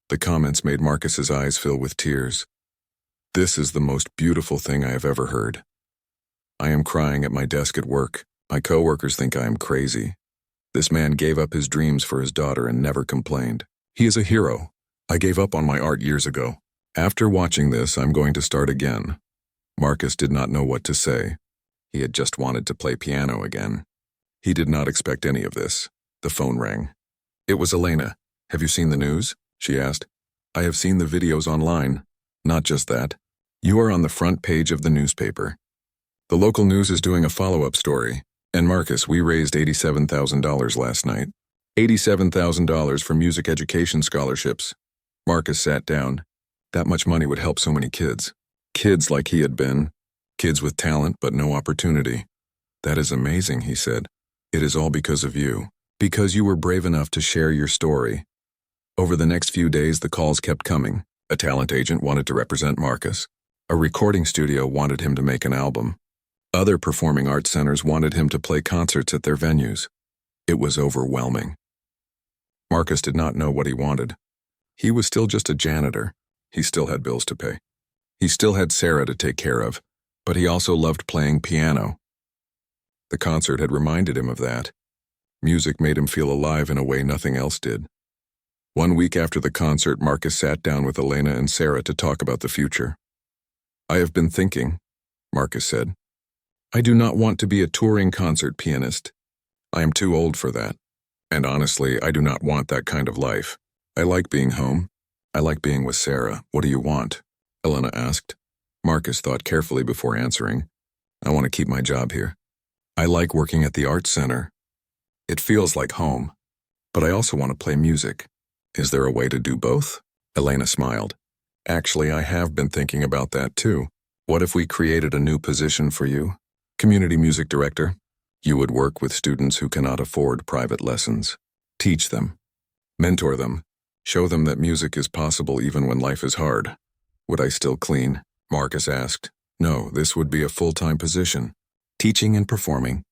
The comments made Marcus's eyes fill with tears. This is the most beautiful thing I have ever heard. I am crying at my desk at work. My co-workers think I am crazy. This man gave up his dreams for his daughter and never complained. He is a hero. I gave up on my art years ago. After watching this, I'm going to start again. Marcus did not know what to say. He had just wanted to play piano again. He did not expect any of this. The phone rang. It was Elena. Have you seen the news? She asked. I have seen the videos online. Not just that. You are on the front page of the newspaper. The local news is doing a follow-up story. And Marcus, we raised $87,000 last night. $87,000 for music education scholarships. Marcus sat down. That much money would help so many kids. Kids like he had been. Kids with talent but no opportunity. That is amazing, he said. It is all because of you. Because you were brave enough to share your story. Over the next few days, the calls kept coming. A talent agent wanted to represent Marcus. A recording studio wanted him to make an album. Other performing arts centers wanted him to play concerts at their venues. It was overwhelming. Marcus did not know what he wanted. He was still just a janitor. He still had bills to pay. He still had Sarah to take care of, but he also loved playing piano. The concert had reminded him of that. Music made him feel alive in a way nothing else did. 1 week after the concert, Marcus sat down with Elena and Sarah to talk about the future. I have been thinking, Marcus said. I do not want to be a touring concert pianist. I am too old for that. And honestly, I do not want that kind of life. I like being home. I like being with Sarah. What do you want? Elena asked. Marcus thought carefully before answering. I want to keep my job here. I like working at the arts center. It feels like home. But I also want to play music. Is there a way to do both? Elena smiled. Actually, I have been thinking about that too. What if we created a new position for you? Community music director. You would work with students who cannot afford private lessons. Teach them. Mentor them. Show them that music is possible even when life is hard. Would I still clean? Marcus asked. No, this would be a full-time position. Teaching and performing.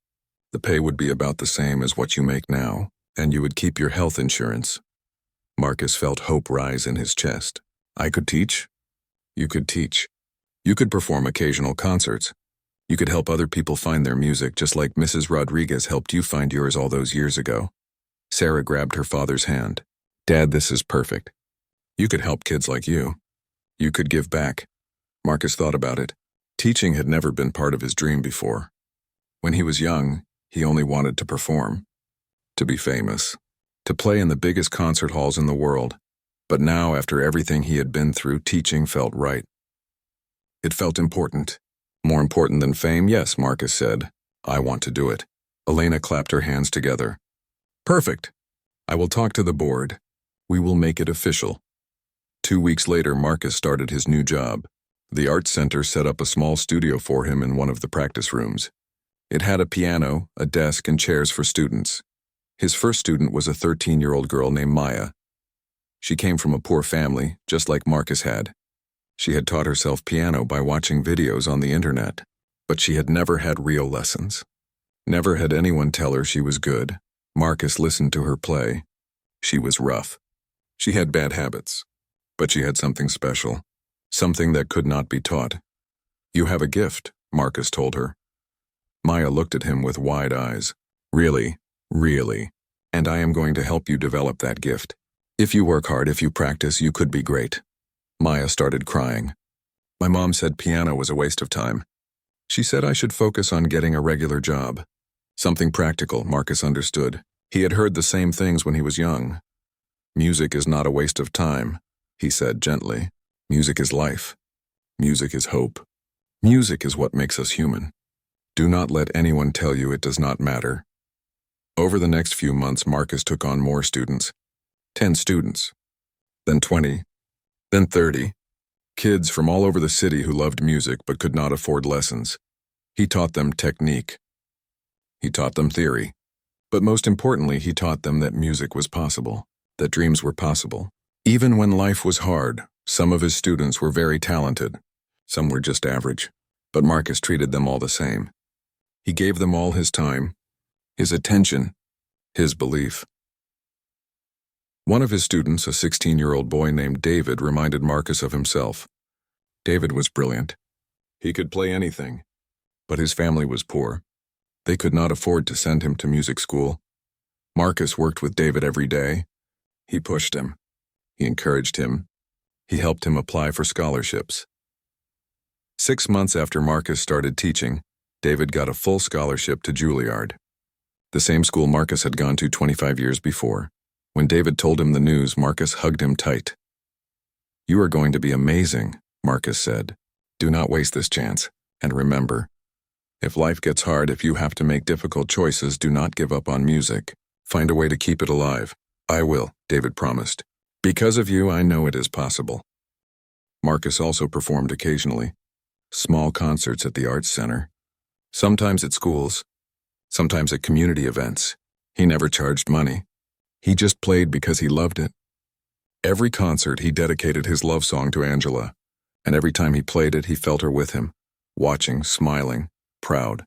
The pay would be about the same as what you make now, and you would keep your health insurance. Marcus felt hope rise in his chest. I could teach? You could teach. You could perform occasional concerts. You could help other people find their music just like Mrs. Rodriguez helped you find yours all those years ago. Sarah grabbed her father's hand. Dad, this is perfect. You could help kids like you. You could give back. Marcus thought about it. Teaching had never been part of his dream before. When he was young, he only wanted to perform, to be famous, to play in the biggest concert halls in the world. But now, after everything he had been through, teaching felt right. It felt important. More important than fame, yes, Marcus said. I want to do it. Elena clapped her hands together. Perfect. I will talk to the board. We will make it official. 2 weeks later, Marcus started his new job. The Arts Center set up a small studio for him in one of the practice rooms. It had a piano, a desk, and chairs for students. His first student was a 13-year-old girl named Maya. She came from a poor family, just like Marcus had. She had taught herself piano by watching videos on the internet, but she had never had real lessons. Never had anyone tell her she was good. Marcus listened to her play. She was rough. She had bad habits, but she had something special, something that could not be taught. You have a gift, Marcus told her. Maya looked at him with wide eyes. Really, really, and I am going to help you develop that gift. If you work hard, if you practice, you could be great. Maya started crying. My mom said piano was a waste of time. She said I should focus on getting a regular job. Something practical, Marcus understood. He had heard the same things when he was young. Music is not a waste of time, he said gently. Music is life. Music is hope. Music is what makes us human. Do not let anyone tell you it does not matter. Over the next few months, Marcus took on more students. 10 students, then 20, then 30. Kids from all over the city who loved music but could not afford lessons. He taught them technique. He taught them theory. But most importantly, he taught them that music was possible, that dreams were possible. Even when life was hard, some of his students were very talented. Some were just average. But Marcus treated them all the same. He gave them all his time, his attention, his belief. One of his students, a 16-year-old boy named David, reminded Marcus of himself. David was brilliant. He could play anything, but his family was poor. They could not afford to send him to music school. Marcus worked with David every day. He pushed him. He encouraged him. He helped him apply for scholarships. 6 months after Marcus started teaching, David got a full scholarship to Juilliard, the same school Marcus had gone to 25 years before. When David told him the news, Marcus hugged him tight. You are going to be amazing, Marcus said. Do not waste this chance. And remember, if life gets hard, if you have to make difficult choices, do not give up on music. Find a way to keep it alive. I will, David promised. Because of you, I know it is possible. Marcus also performed occasionally. Small concerts at the Arts Center. Sometimes at schools. Sometimes at community events. He never charged money. He just played because he loved it. Every concert, he dedicated his love song to Angela, and every time he played it, he felt her with him, watching, smiling, proud.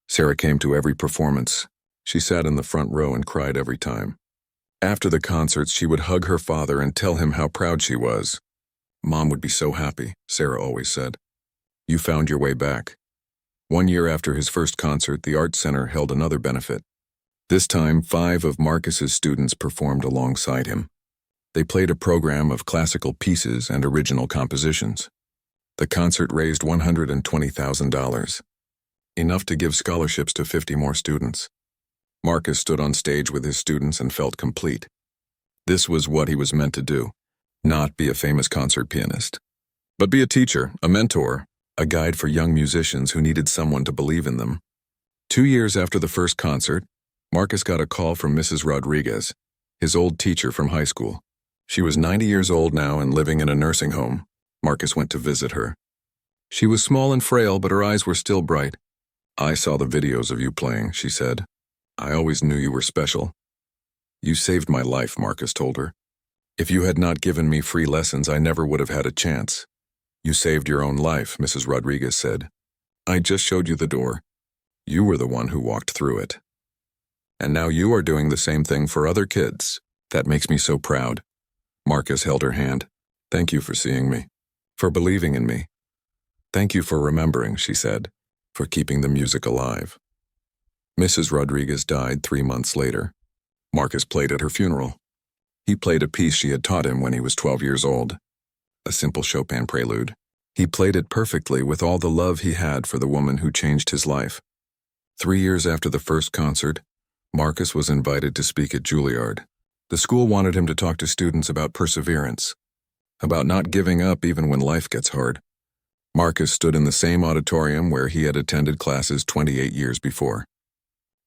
Sarah came to every performance. She sat in the front row and cried every time. After the concerts, she would hug her father and tell him how proud she was. Mom would be so happy, Sarah always said. You found your way back. 1 year after his first concert, the Arts Center held another benefit. This time, 5 of Marcus's students performed alongside him. They played a program of classical pieces and original compositions. The concert raised $120,000, enough to give scholarships to 50 more students. Marcus stood on stage with his students and felt complete. This was what he was meant to do, not be a famous concert pianist, but be a teacher, a mentor, a guide for young musicians who needed someone to believe in them. 2 years after the first concert, Marcus got a call from Mrs. Rodriguez, his old teacher from high school. She was 90 years old now and living in a nursing home. Marcus went to visit her. She was small and frail, but her eyes were still bright. "I saw the videos of you playing," she said. "I always knew you were special." "You saved my life," Marcus told her. "If you had not given me free lessons, I never would have had a chance." "You saved your own life," Mrs. Rodriguez said. "I just showed you the door. You were the one who walked through it. And now you are doing the same thing for other kids. That makes me so proud." Marcus held her hand. "Thank you for seeing me, for believing in me. Thank you for remembering," she said, "for keeping the music alive." Mrs. Rodriguez died 3 months later. Marcus played at her funeral. He played a piece she had taught him when he was 12 years old, a simple Chopin prelude. He played it perfectly with all the love he had for the woman who changed his life. 3 years after the first concert, Marcus was invited to speak at Juilliard. The school wanted him to talk to students about perseverance, about not giving up even when life gets hard. Marcus stood in the same auditorium where he had attended classes 28 years before.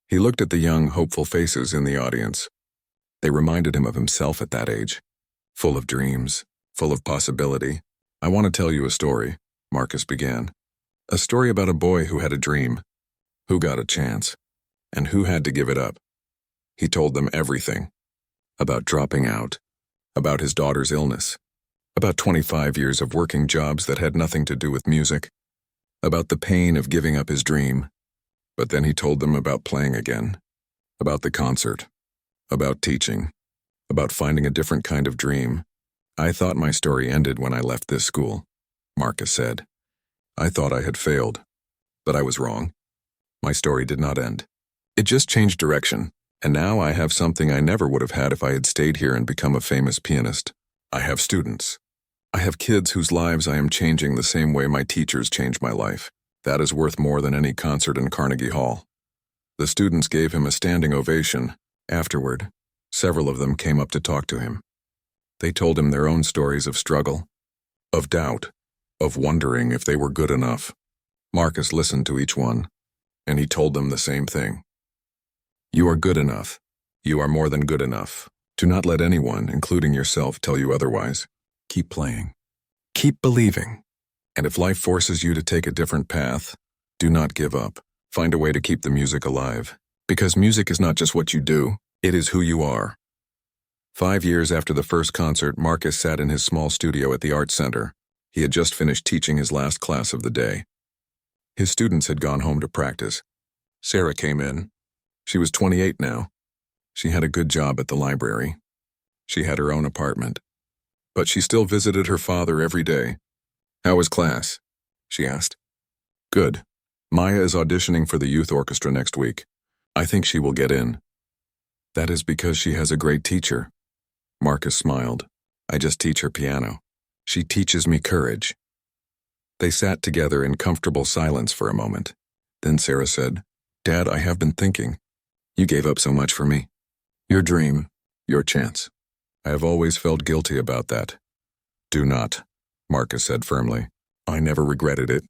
He looked at the young, hopeful faces in the audience. They reminded him of himself at that age, full of dreams, full of possibility. "I want to tell you a story," Marcus began. "A story about a boy who had a dream, who got a chance, and who had to give it up." He told them everything. About dropping out, about his daughter's illness, about 25 years of working jobs that had nothing to do with music, about the pain of giving up his dream. But then he told them about playing again, about the concert, about teaching, about finding a different kind of dream. "I thought my story ended when I left this school," Marcus said. "I thought I had failed, but I was wrong. My story did not end. It just changed direction, and now I have something I never would have had if I had stayed here and become a famous pianist. I have students. I have kids whose lives I am changing the same way my teachers changed my life. That is worth more than any concert in Carnegie Hall." The students gave him a standing ovation. Afterward, several of them came up to talk to him. They told him their own stories of struggle, of doubt, of wondering if they were good enough. Marcus listened to each one, and he told them the same thing. "You are good enough. You are more than good enough. Do not let anyone, including yourself, tell you otherwise. Keep playing. Keep believing. And if life forces you to take a different path, do not give up. Find a way to keep the music alive. Because music is not just what you do, it is who you are." 5 years after the first concert, Marcus sat in his small studio at the Art Center. He had just finished teaching his last class of the day. His students had gone home to practice. Sarah came in. She was 28 now. She had a good job at the library. She had her own apartment. But she still visited her father every day. "How was class?" she asked. "Good. Maya is auditioning for the youth orchestra next week. I think she will get in." "That is because she has a great teacher." Marcus smiled. "I just teach her piano. She teaches me courage." They sat together in comfortable silence for a moment. Then Sarah said, "Dad, I have been thinking. You gave up so much for me. Your dream, your chance. I have always felt guilty about that." "Do not," Marcus said firmly. "I never regretted it.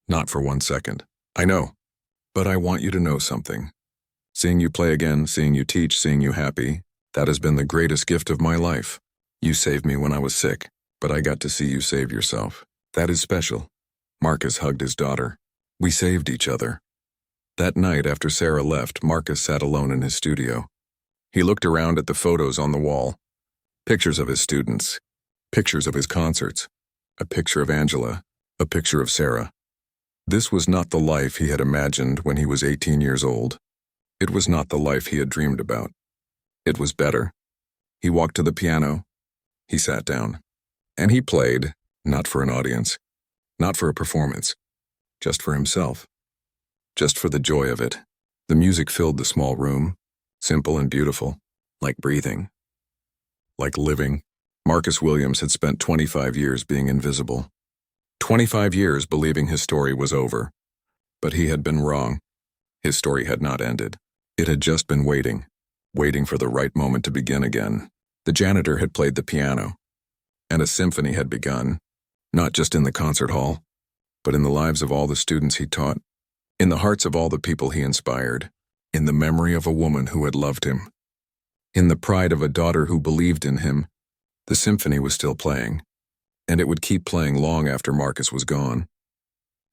Not for 1 second. I know. But I want you to know something. Seeing you play again, seeing you teach, seeing you happy, that has been the greatest gift of my life. You saved me when I was sick, but I got to see you save yourself. That is special." Marcus hugged his daughter. "We saved each other." That night after Sarah left, Marcus sat alone in his studio. He looked around at the photos on the wall. Pictures of his students. Pictures of his concerts. A picture of Angela. A picture of Sarah. This was not the life he had imagined when he was 18 years old. It was not the life he had dreamed about. It was better. He walked to the piano. He sat down. And he played, not for an audience, not for a performance, just for himself. Just for the joy of it. The music filled the small room, simple and beautiful, like breathing, like living. Marcus Williams had spent 25 years being invisible. 25 years believing his story was over. But he had been wrong. His story had not ended. It had just been waiting for the right moment to begin again. The janitor had played the piano, and a symphony had begun, not just in the concert hall, but in the lives of all the students he taught, in the hearts of all the people he inspired, in the memory of a woman who had loved him, in the pride of a daughter who believed in him. The symphony was still playing, and it would keep playing long after Marcus was gone.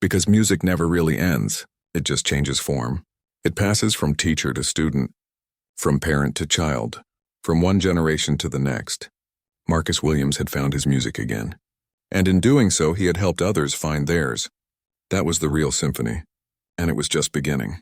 Because music never really ends, it just changes form. It passes from teacher to student, from parent to child, from one generation to the next. Marcus Williams had found his music again. And in doing so, he had helped others find theirs. That was the real symphony, and it was just beginning.